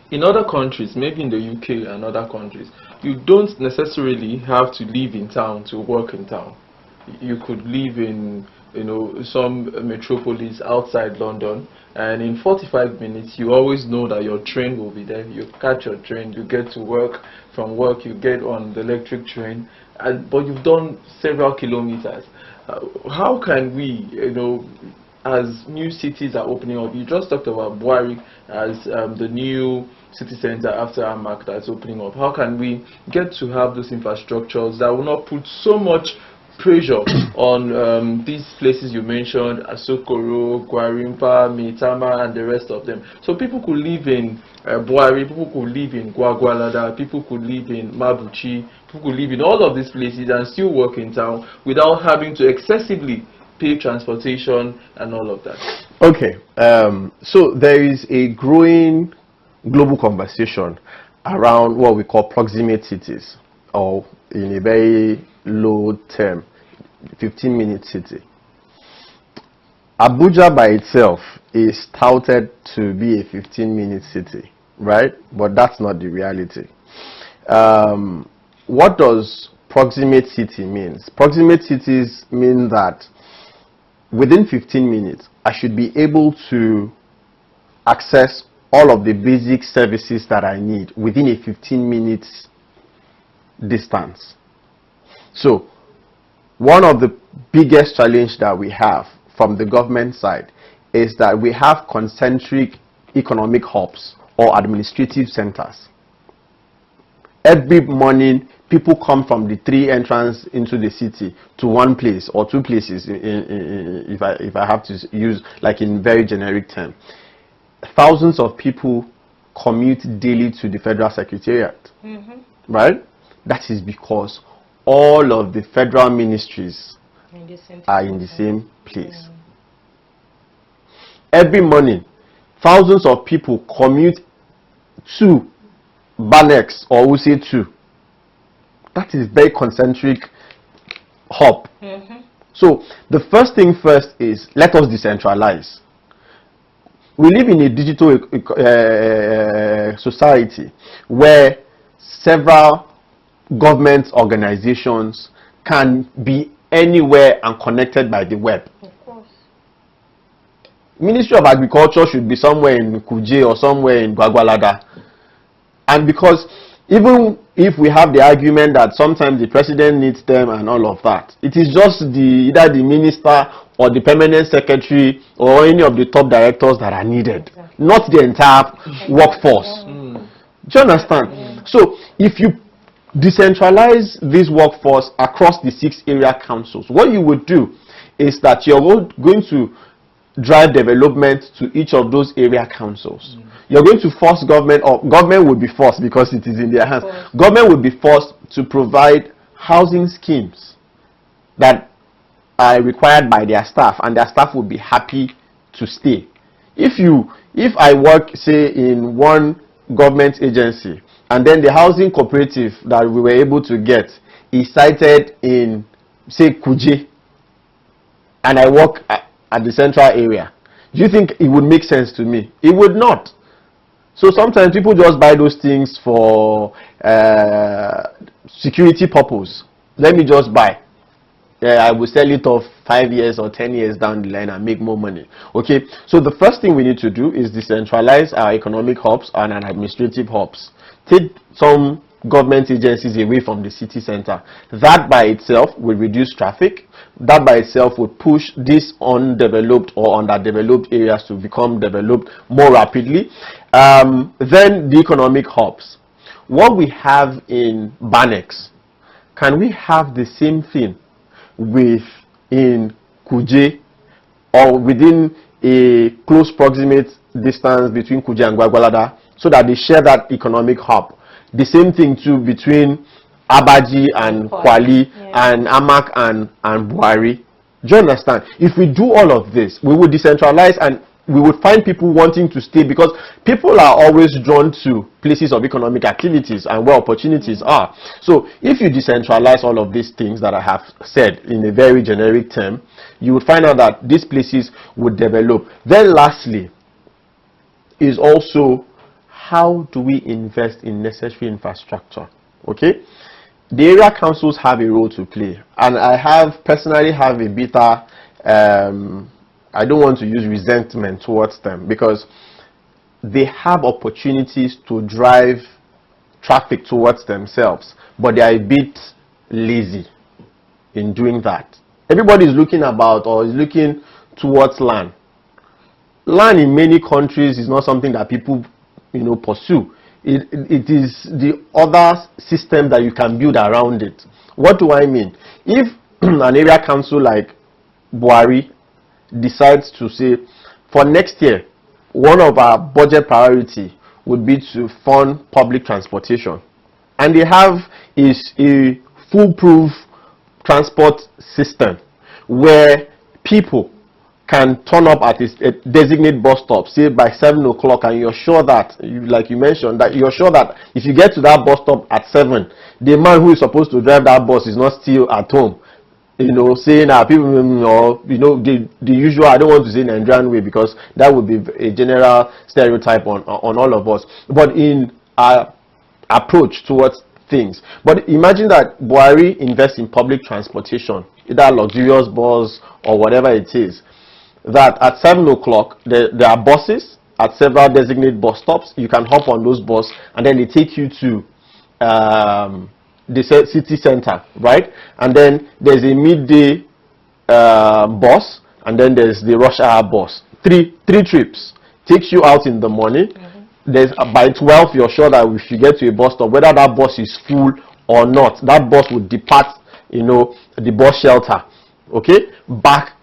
In other countries, maybe in the UK and other countries, you don't necessarily have to live in town to work in town. You could live in some metropolis outside London, and in 45 minutes you always know that your train will be there. You catch your train, you get to work, from work you get on the electric train, but you've done several kilometers. How can we, as new cities are opening up, you just talked about Buari as the new city center after Amak that's opening up. How can we get to have those infrastructures that will not put so much pressure on these places you mentioned, Asokoro, Gwarimpa, Mitama, and the rest of them? So people could live in Buari, people could live in Gwagwalada, people could live in Mabuchi, people could live in all of these places and still work in town without having to excessively pay transportation and all of that. Okay,
so there is a growing global conversation around what we call proximate cities, or in a very low term, 15-minute city. Abuja by itself is touted to be a 15-minute city, right? But that's not the reality. What does proximate city mean? Proximate cities mean that within 15 minutes, I should be able to access all of the basic services that I need within a 15 minutes distance. So one of the biggest challenge that we have from the government side is that we have concentric economic hubs or administrative centers. Every morning, people come from the 3 entrances into the city to one place or 2 places, if I have to use like in very generic term. Thousands of people commute daily to the federal secretariat, right? That is because all of the federal ministries are in the same place. Every morning, thousands of people commute 2 Banex or Wuse 2. That is very concentric hub. So the first thing first is let us decentralize. We live in a digital society where several government organizations can be anywhere and connected by the web.
Of course.
Ministry of Agriculture should be somewhere in Kuje or somewhere in Gwagwalada. And because even if we have the argument that sometimes the president needs them and all of that, it is just either the minister or the permanent secretary or any of the top directors that are needed, not the entire workforce. Do you understand? So if you decentralize this workforce across the 6 area councils, what you would do is that you're going to drive development to each of those area councils. You're going to force government, or government would be forced because it is in their hands. Government would be forced to provide housing schemes that are required by their staff, and their staff would be happy to stay. If I work, say, in one government agency, and then the housing cooperative that we were able to get is sited in, say, Kuje, and I work at the central area, do you think it would make sense to me? It would not. So sometimes people just buy those things for security purpose. Let me just buy. I will sell it off 5 years or 10 years down the line and make more money. Okay, so the first thing we need to do is decentralize our economic hubs and our administrative hubs. Take some government agencies away from the city center. That by itself will reduce traffic. That by itself will push these undeveloped or underdeveloped areas to become developed more rapidly. Then the economic hubs. What we have in Banex, can we have the same thing in Kuje, or within a close proximate distance between Kuje and Gwagwalada, so that they share that economic hub? The same thing too between Abaji and Kwali, and Amak and Buhari. Do you understand? If we do all of this, we will decentralize and we would find people wanting to stay, because people are always drawn to places of economic activities and where opportunities are. So if you decentralize all of these things that I have said in a very generic term, you would find out that these places would develop. Then lastly is also, how do we invest in necessary infrastructure? Okay, the area councils have a role to play, and I personally have a bitter I don't want to use resentment towards them, because they have opportunities to drive traffic towards themselves, but they are a bit lazy in doing that. Everybody is looking about, or is looking towards land. Land in many countries is not something that people pursue. It is the other system that you can build around it. What do I mean? If an area council like Buhari decides to say, for next year, one of our budget priority would be to fund public transportation, and they have is a foolproof transport system where people can turn up at a designated bus stop, say by 7 o'clock, and you're sure that, like you mentioned, that you're sure that if you get to that bus stop at 7, the man who is supposed to drive that bus is not still at home. Saying people, or the usual, I don't want to say Nigerian way, because that would be a general stereotype on all of us, but in our approach towards things. But imagine that Buhari invests in public transportation, either luxurious bus or whatever it is, that at 7 o'clock there are buses at several designated bus stops. You can hop on those buses, and then they take you to the city center, right? And then there's a midday bus, and then there's the rush hour bus. Three trips. Takes you out in the morning. There's by 12, you're sure that if you get to a bus stop, whether that bus is full or not, that bus would depart, the bus shelter, okay, back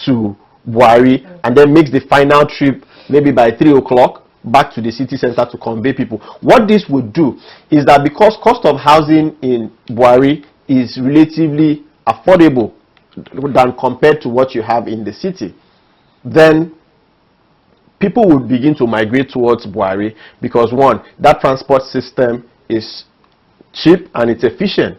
to Buhari, and then makes the final trip maybe by 3 o'clock back to the city center to convey people. What this would do is that, because cost of housing in Buhari is relatively affordable than compared to what you have in the city, then people would begin to migrate towards Buhari because, one, that transport system is cheap and it's efficient,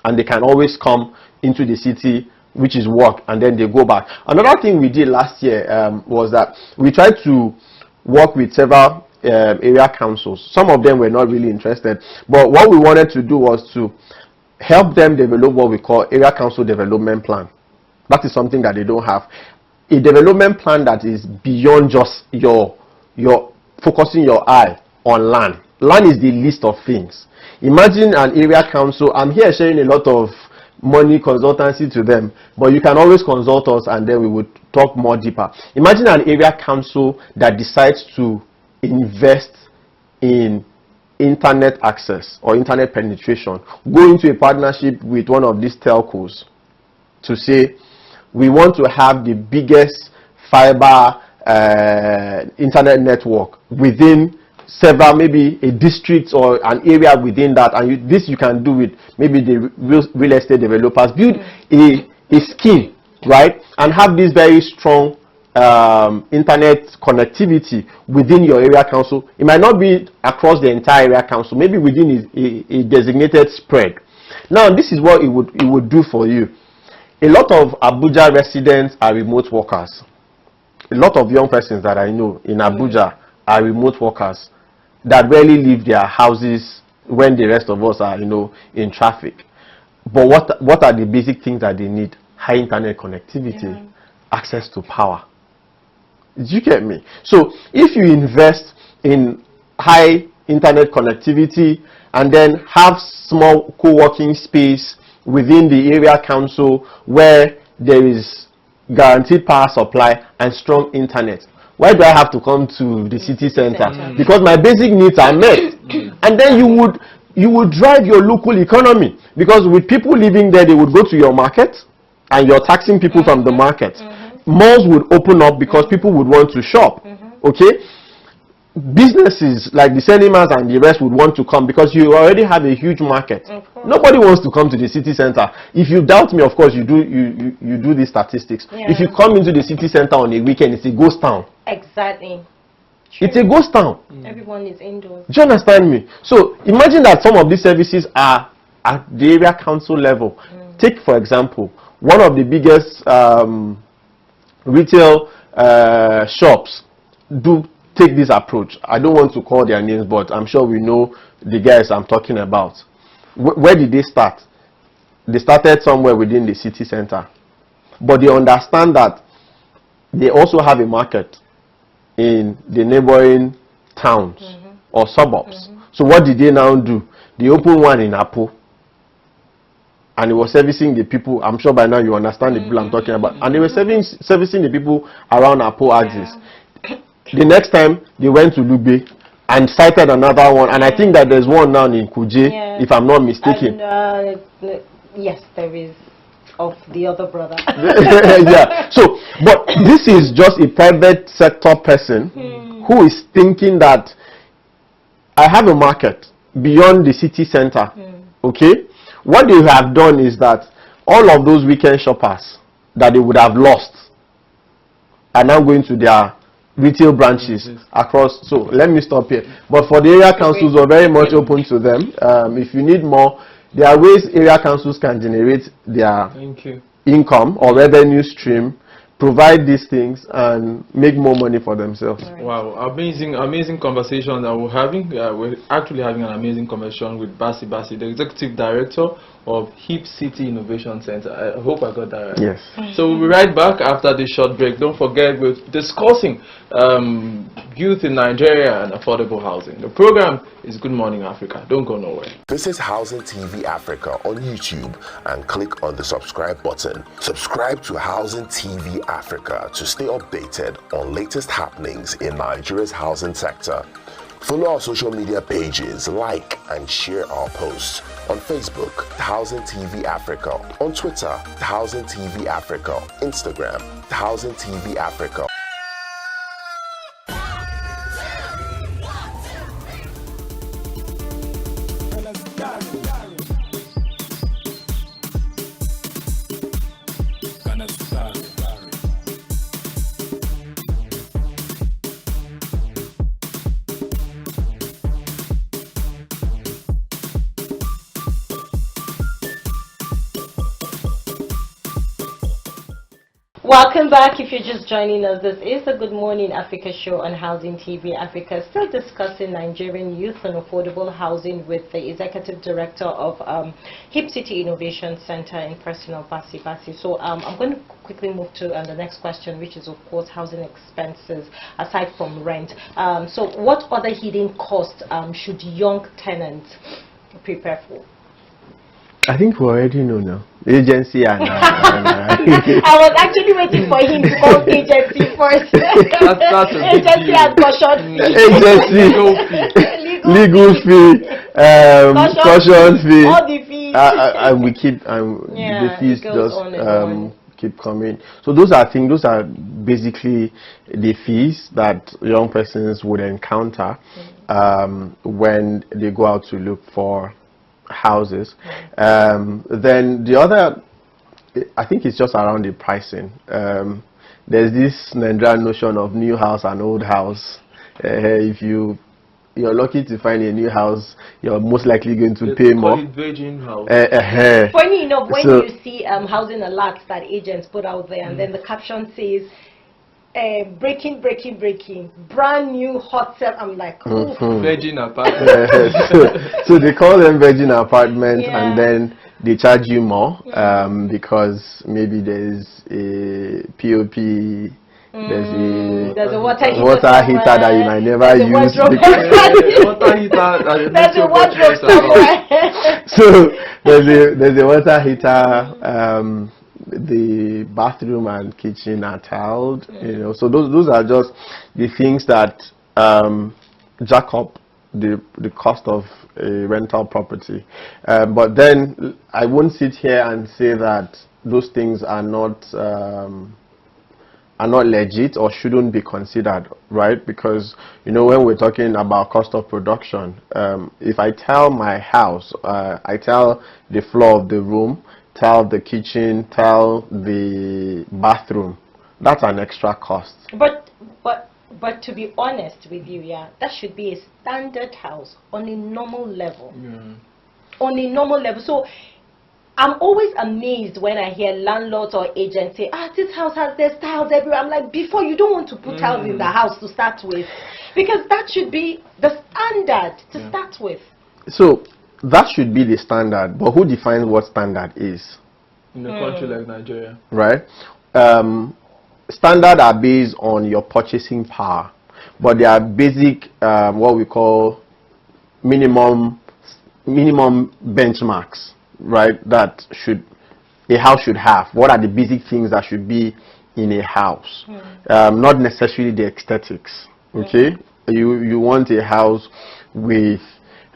and they can always come into the city, which is work, and then they go back. Another thing we did last year was that we tried to work with several area councils. Some of them were not really interested, but what we wanted to do was to help them develop what we call area council development plan. That is something that they don't have. A development plan that is beyond just your focusing your eye on land. Land is the least of things. Imagine an area council. I'm here sharing a lot of money consultancy to them, but you can always consult us and then we would talk more deeper. Imagine an area council that decides to invest in internet access or internet penetration, go into a partnership with one of these telcos to say, we want to have the biggest fiber internet network within several, maybe a district or an area within that, and this you can do with maybe the real estate developers. Build a scheme, right, and have this very strong internet connectivity within your area council. It might not be across the entire area council, maybe within a designated spread. Now, this is what it would do for you. A lot of Abuja residents are remote workers. A lot of young persons that I know in Abuja are remote workers that rarely leave their houses when the rest of us are, in traffic. But what are the basic things that they need? High internet connectivity, access to power. Did you get me? So if you invest in high internet connectivity and then have small co-working space within the area council where there is guaranteed power supply and strong internet, why do I have to come to the city center? Because my basic needs are met. And then you would drive your local economy, because with people living there, they would go to your market and you're taxing people from the market. Malls would open up because people would want to shop. Okay? Businesses like the cinemas and the rest would want to come because you already have a huge market. Nobody wants to come to the city center. If you doubt me, of course, you do the statistics. If you come into the city center on a weekend, it's a ghost town.
Exactly.
True. It's a ghost town.
Everyone is indoors. Do
you understand me? So imagine that some of these services are at the area council level. Take, for example, one of the biggest retail shops do take this approach. I don't want to call their names, but I'm sure we know the guys I'm talking about. Where did they start? They started somewhere within the city center, but they understand that they also have a market in the neighboring towns or suburbs. So what did they now do? They opened one in Apo, and it was servicing the people. I'm sure by now you understand the people I'm talking about. And they were servicing the people around Apo axis. The next time they went to Lube and sighted another one, and I think that there's one now in Kuje, if I'm not mistaken.
And, yes, there is, of the other brother.
Yeah. So, but this is just a private sector person who is thinking that I have a market beyond the city center. Okay. What they have done is that all of those weekend shoppers that they would have lost are now going to their retail branches across. So let me stop here. But for the area councils, we're very much open to them. If you need more, there are ways area councils can generate their income or revenue stream, provide these things, and make more money for themselves.
Wow, amazing conversation that we're having. We're actually having an amazing conversation with Bassey Bassey, the Executive Director of HIP City Innovation Center. I hope I got that right.
Yes.
So we'll be right back after this short break. Don't forget, we're discussing youth in Nigeria and affordable housing. The program is Good Morning Africa. Don't go nowhere.
Visit Housing TV Africa on YouTube and click on the subscribe button. Subscribe to Housing TV Africa to stay updated on latest happenings in Nigeria's housing sector. Follow our social media pages, like and share our posts. On Facebook, Housing TV Africa. On Twitter, Housing TV Africa. Instagram, Housing TV Africa.
Welcome back. If you're just joining us, this is the Good Morning Africa show on Housing TV Africa. Still discussing Nigerian youth and affordable housing with the Executive Director of Hip City Innovation Center in Personal, Bassey Bassey. So I'm going to quickly move to the next question, which is, of course, housing expenses aside from rent. So what other hidden costs should young tenants prepare for?
I think we already know now. Agency and
I was actually waiting for him to call agency first.
That's a big
agency
deal.
and caution fee.
Agency, legal fee, caution fee.
All the fees.
And we keep the fees just keep coming. So those are things. Those are basically the fees that young persons would encounter when they go out to look for houses. Then the other, I think it's just around the pricing. There's this Nigerian notion of new house and old house. If you're lucky to find a new house, you're most likely going to pay more.
Virgin house.
Funny enough, when you see housing alerts that agents put out there, and then the caption says breaking, brand new hot sale. I'm like,
Virgin apartment.
So they call them virgin apartment, and then they charge you more because maybe there's a POP, there's a water heater that you might never use.
Water heater.
There's a wardrobe somewhere.
So there's a water heater. The bathroom and kitchen are tiled, you know. So those are just the things that jack up the cost of a rental property. But then I won't sit here and say that those things are not legit or shouldn't be considered, right? Because, you know, when we're talking about cost of production, if I tile my house, I tile the floor of the room, tile the kitchen, tile the bathroom, that's an extra cost.
But to be honest with you, that should be a standard house on a normal level. On a normal level. So I'm always amazed when I hear landlords or agents say, this house has there's tiles everywhere. I'm like, before, you don't want to put tiles in the house to start with, because that should be the standard to start with. So
that should be the standard, but who defines what standard is?
In a country like Nigeria.
Right? Standards are based on your purchasing power, but they are basic, what we call minimum benchmarks, right? That a house should have. What are the basic things that should be in a house? Not necessarily the aesthetics. Okay? You want a house with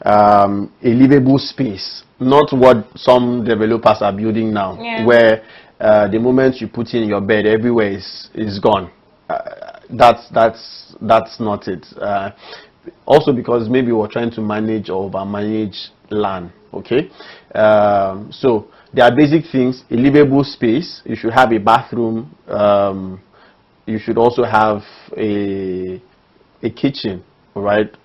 a livable space, not what some developers are building now, where the moment you put in your bed, everywhere is gone. That's not it. Also because maybe we're trying to manage or overmanage land. Okay, so there are basic things: a livable space. You should have a bathroom. You should also have a kitchen. All right.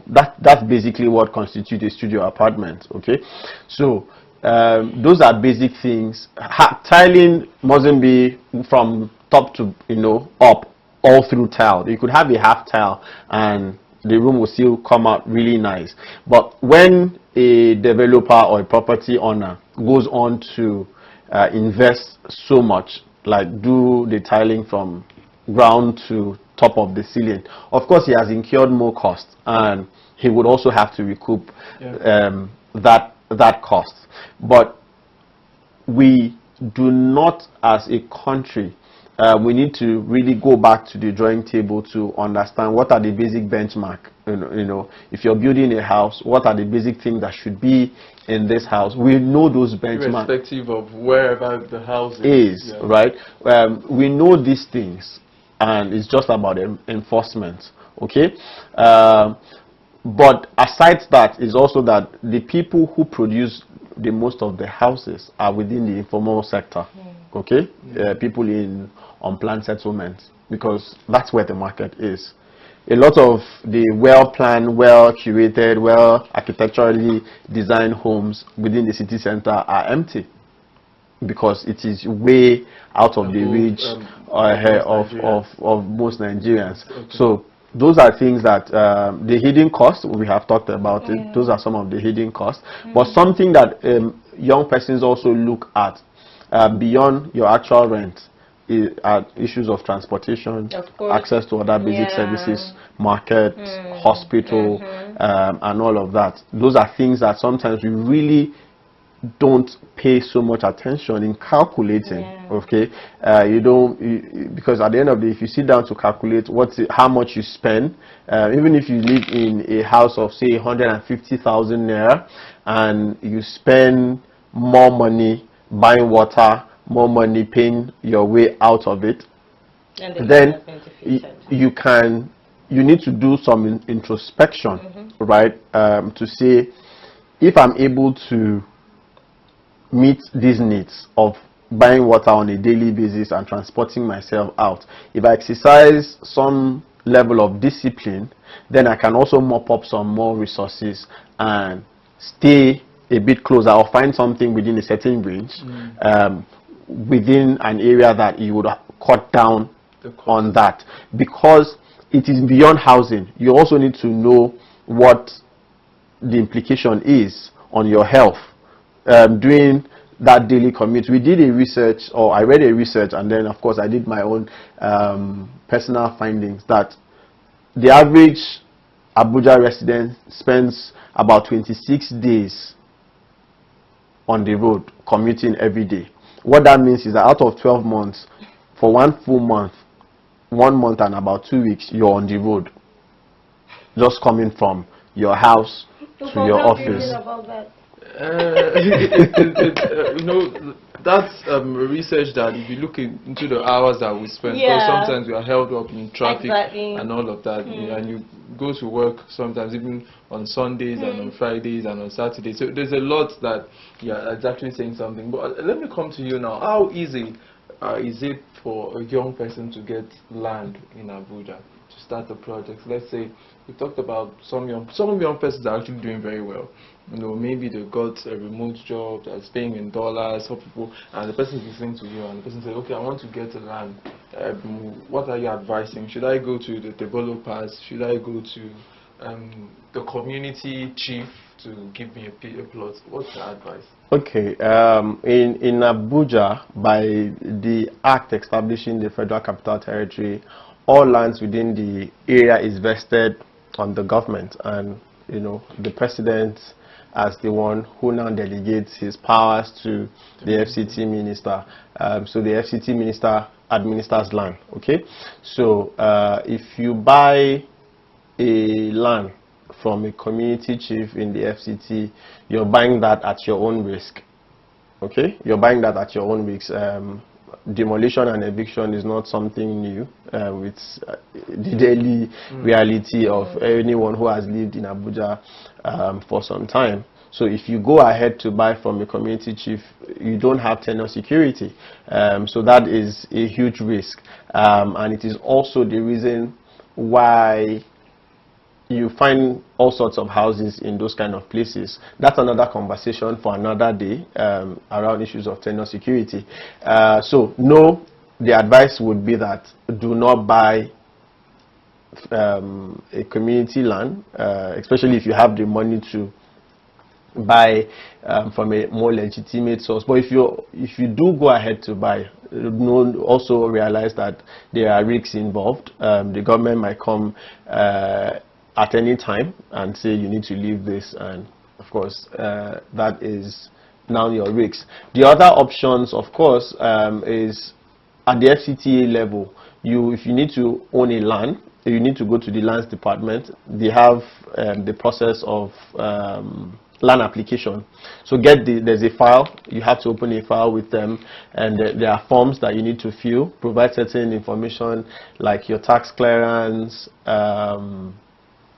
That's basically what constitutes a studio apartment. Okay, so those are basic things. Tiling mustn't be from top to up, all through tile. You could have a half tile and the room will still come out really nice. But when a developer or a property owner goes on to invest so much, like do the tiling from ground to top of the ceiling, of course he has incurred more costs, and he would also have to recoup that cost. But we do not, as a country, we need to really go back to the drawing table to understand what are the basic benchmark. If you're building a house, what are the basic things that should be in this house? We know those benchmarks,
irrespective of wherever the house
is right? We know these things, and it's just about enforcement. Okay, but aside that is also that the people who produce the most of the houses are within the informal sector. Okay, people in unplanned settlements, because that's where the market is. A lot of the well-planned, well-curated, well-architecturally designed homes within the city center are empty. because it is way out of the reach of most Nigerians. Okay. So those are things that the hidden costs we have talked about. It. Those are some of the hidden costs. But something that young persons also look at beyond your actual rent are issues of transportation, access to other basic services, market, hospital, and all of that. Those are things that sometimes we really don't pay so much attention in calculating. Okay, because at the end of the day, if you sit down to calculate how much you spend, even if you live in a house of say 150,000 naira, and you spend more money buying water, more money paying your way out of it, then you need to do some introspection, right? To say, if I'm able to meet these needs of buying water on a daily basis and transporting myself out, if I exercise some level of discipline, then I can also mop up some more resources and stay a bit closer, or find something within a certain range, within an area that you would cut down on that, because it is beyond housing. You also need to know what the implication is on your health. Doing that daily commute, we did a research, or I read a research, and then of course I did my own personal findings, that the average Abuja resident spends about 26 days on the road commuting every day. What that means is that out of 12 months, for 1 full month, 1 month and about 2 weeks, you're on the road, just coming from your house to your office.
That's research that if you look into the hours that we spend, because sometimes we are held up in traffic and all of that, and you go to work sometimes even on Sundays and on Fridays and on Saturdays. So there's a lot that it's actually saying something. But let me come to you now. How easy is it for a young person to get land in Abuja to start a project? Let's say we talked about some young persons are actually doing very well. Maybe they got a remote job that's paying in dollars, some people, and the person is listening to you, and the person says, okay, I want to get a land. What are you advising? Should I go to the developers? Should I go to the community chief to give me a plot? What's the advice?
Okay, in Abuja, by the act establishing the Federal Capital Territory, all lands within the area is vested on the government, and the president as the one who now delegates his powers to the FCT minister. So the FCT minister administers land. Okay, so if you buy a land from a community chief in the FCT, you're buying that at your own risk. Okay, you're buying that at your own risk. Demolition and eviction is not something new. It's the daily reality of anyone who has lived in Abuja for some time. So if you go ahead to buy from a community chief, you don't have tenure security. So that is a huge risk. And it is also the reason why you find all sorts of houses in those kind of places. That's another conversation for another day, around issues of tenure security. So no, the advice would be that do not buy a community land, especially if you have the money to buy from a more legitimate source. But if you do go ahead to buy, also realize that there are risks involved. The government might come at any time and say you need to leave this, and of course that is now your risks. The other options, of course, is at the FCTA level. If you need to own a land, you need to go to the lands department. They have the process of land application. So there's a file. You have to open a file with them, and there are forms that you need to fill. Provide certain information like your tax clearance,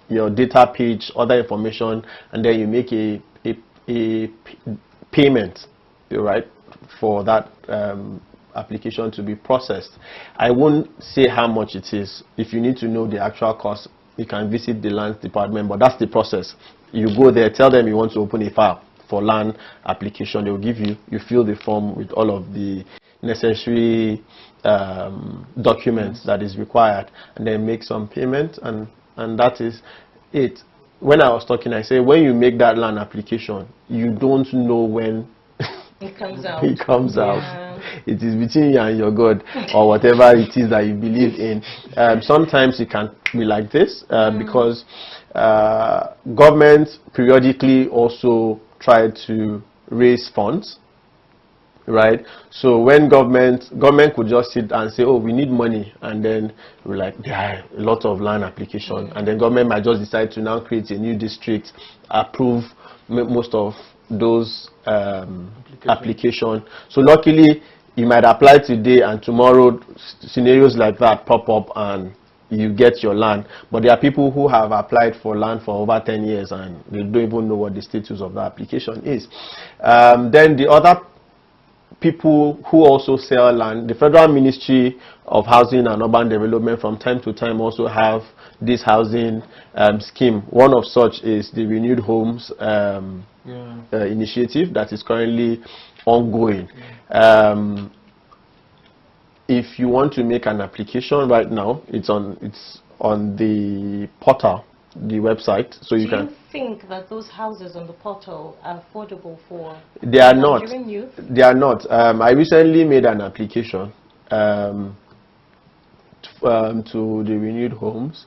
your data page, other information, and then you make a payment, right, for that application to be processed. I won't say how much it is. If you need to know the actual cost, you can visit the lands department, but that's the process. You go there, tell them you want to open a file, for land application. They will give you, you fill the form with all of the necessary documents that is required, and then make some payment, and that is it. When I was talking, I said when you make that land application, you don't know when
it comes out.
It comes out. It is between you and your God, or whatever it is that you believe in. Sometimes it can be like this because governments periodically also try to raise funds, right? So when government could just sit and say, oh, we need money, and then we're like, there are a lot of land application, and then government might just decide to now create a new district, approve most of those application. So luckily you might apply today, and tomorrow scenarios like that pop up and you get your land. But there are people who have applied for land for over 10 years and they don't even know what the status of the application is. Then the other people who also sell land, the Federal Ministry of Housing and Urban Development from time to time also have this housing scheme. One of such is the Renewed Homes initiative that is currently ongoing. If you want to make an application right now, it's on the portal, the website, so you can. Do you
think that those houses on the portal are affordable for
They are not.
Nigerian youth?
They are not. I recently made an application to the Renewed Homes,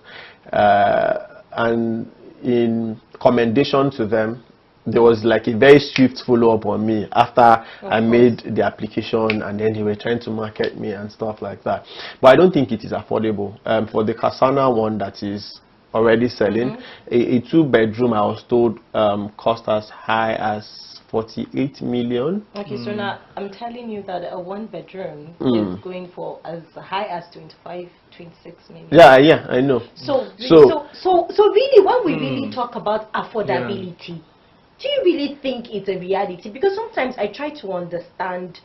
and in commendation to them, there was like a very swift follow-up on me after I made the application, and then they were trying to market me and stuff like that. But I don't think it is affordable. For the Kasana one that is already selling, a two-bedroom, I was told, cost as high as 48 million.
Okay, so now I'm telling you that a one-bedroom is going for as high as 25, 26 million.
Yeah, I know.
So really, when we really talk about affordability, do you really think it's a reality? Because sometimes I try to understand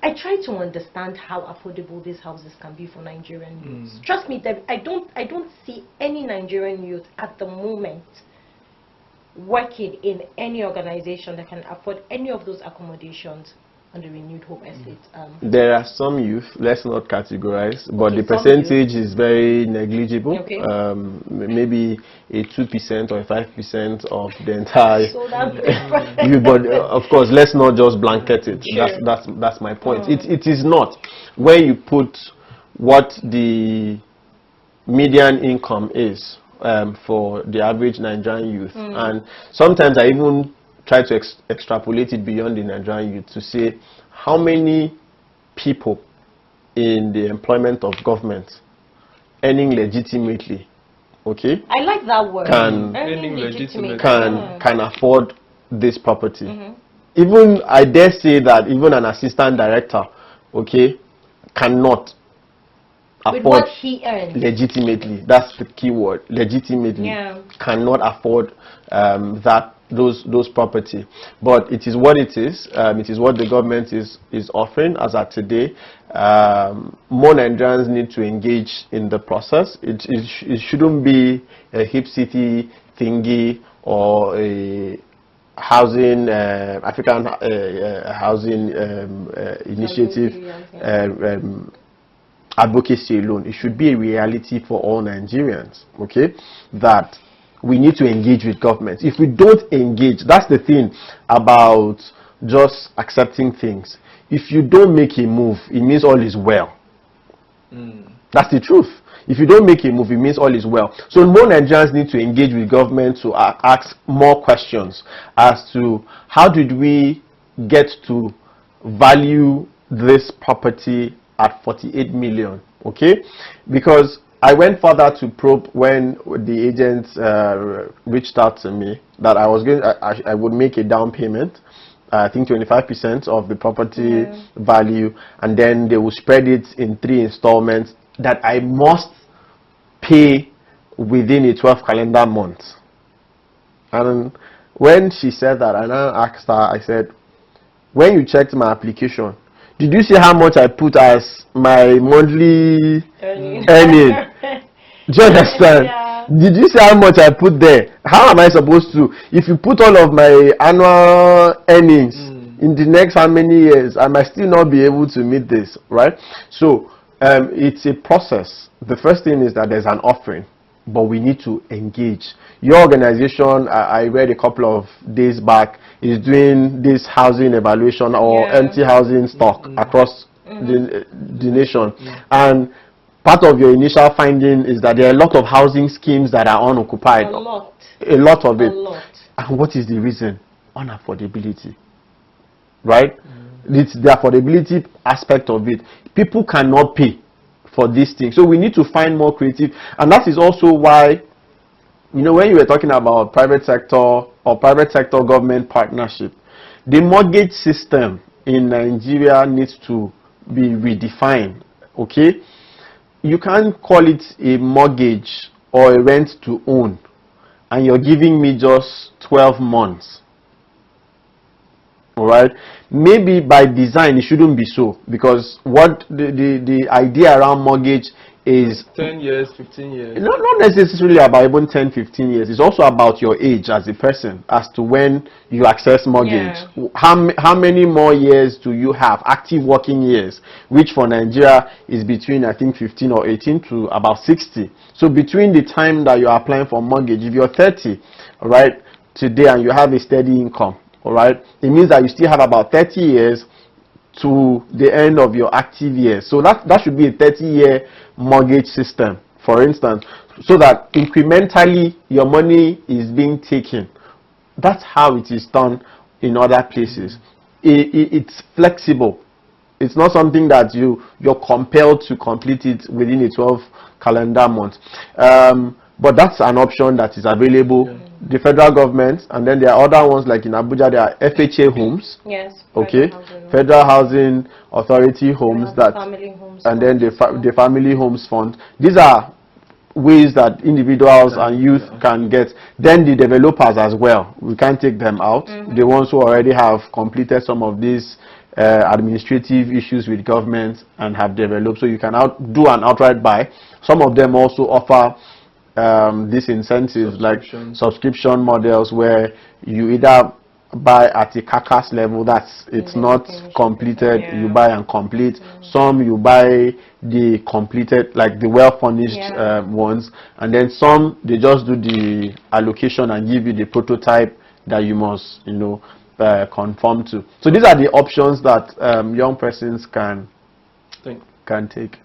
how affordable these houses can be for Nigerian youths. Trust me, I don't see any Nigerian youth at the moment working in any organization that can afford any of those accommodations on the Renewed Home Estate.
There are some youth, let's not categorize, but the percentage is very negligible. Okay. Maybe a 2% or a 5% of the entire youth. But of course, let's not just blanket it. Sure. That's my point. It is not. When you put what the median income is for the average Nigerian youth, and sometimes I even try to extrapolate it beyond the Nigerian youth to say how many people in the employment of government earning legitimately, okay?
I like that word.
Can afford this property. Even, I dare say that even an assistant director, okay, cannot afford
what he earns
legitimately. That's the key word, legitimately. Cannot afford those property. But it is what it is. It is what the government is offering as at today. More Nigerians need to engage in the process. It shouldn't be a hip city thingy or a housing African housing initiative advocacy alone. It should be a reality for all Nigerians, okay, that we need to engage with government. If we don't engage, that's the thing about just accepting things. If you don't make a move, it means all is well. That's the truth. If you don't make a move, it means all is well. So more Nigerians need to engage with government to ask more questions as to how did we get to value this property at 48 million, okay? Because I went further to probe when the agents reached out to me that I was going, I would make a down payment, I think 25% of the property value, and then they will spread it in 3 installments that I must pay within a 12 calendar month. And when she said that, I now asked her, I said, when you checked my application, did you see how much I put as my monthly earning? Do you understand? Did you see how much I put there? How am I supposed to? If you put all of my annual earnings in the next how many years, I might still not be able to meet this, right? So it's a process. The first thing is that there's an offering, but we need to engage. Your organization, I read a couple of days back, is doing this housing evaluation or empty housing stock across the nation. And part of your initial finding is that there are a lot of housing schemes that are unoccupied. A lot of it. And what is the reason? Unaffordability. Right? It's the affordability aspect of it. People cannot pay for these things. So we need to find more creative. And that is also why, you know, when you were talking about private sector or private sector government partnership, the mortgage system in Nigeria needs to be redefined. Okay? You can't call it a mortgage or a rent to own and you're giving me just 12 months. All right, maybe by design it shouldn't be so, because what the idea around mortgage is
10 years, 15 years.
Not necessarily about even 10, 15 years. It's also about your age as a person as to when you access mortgage. How many more years do you have, active working years, which for Nigeria is between, I think, 15 or 18 to about 60. So between the time that you're applying for mortgage, if you're 30, all right, today, and you have a steady income, all right, it means that you still have about 30 years to the end of your active years. So that should be a 30-year mortgage system, for instance, so that incrementally your money is being taken. That's how it is done in other places. It's flexible. It's not something that you're compelled to complete it within a 12 calendar month. But that's an option that is available. The federal government, and then there are other ones like in Abuja, there are FHA homes. Yes. Okay. Federal Housing Authority homes that, and then the family homes fund. These are ways that individuals and youth can get. Then the developers as well. We can't take them out. The ones who already have completed some of these administrative issues with government and have developed. So you can do an outright buy. Some of them also offer these incentives like subscription models where you either buy at a carcass level, that's it's not completed, you buy and complete. Some you buy the completed, like the well furnished ones, and then some they just do the allocation and give you the prototype that you must, you know, conform to. So these are the options that young persons can take.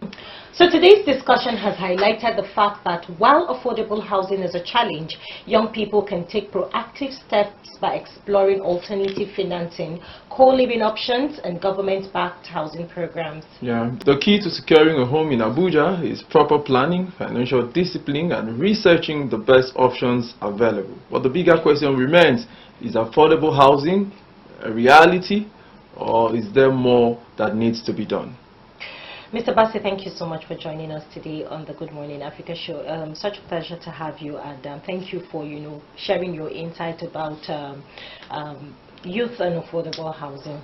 So today's discussion has highlighted the fact that while affordable housing is a challenge, young people can take proactive steps by exploring alternative financing, co-living options, and government-backed housing programs. Yeah,
the key to securing a home in Abuja is proper planning, financial discipline, and researching the best options available. But the bigger question remains, is affordable housing a reality, or is there more that needs to be done?
Mr. Bassey, thank you so much for joining us today on the Good Morning Africa show. Such a pleasure to have you, and thank you for, you know, sharing your insight about youth and affordable housing.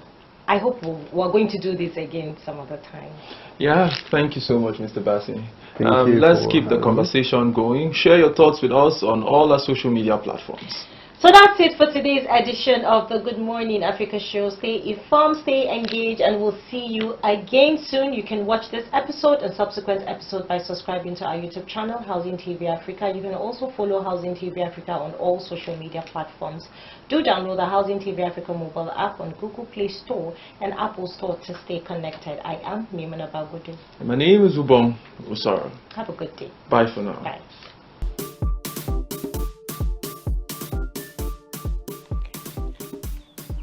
I hope we're going to do this again some other time.
Yeah, thank you so much, Mr. Bassey. Let's keep the conversation going. Share your thoughts with us on all our social media platforms.
So that's it for today's edition of the Good Morning Africa show. Stay informed, stay engaged, and we'll see you again soon. You can watch this episode and subsequent episode by subscribing to our YouTube channel, Housing TV Africa. You can also follow Housing TV Africa on all social media platforms. Do download the Housing TV Africa mobile app on Google Play Store and Apple Store to stay connected. I am Mimana Bagudu.
My name is Ubong Usara.
Have a good day.
Bye for now.
Bye.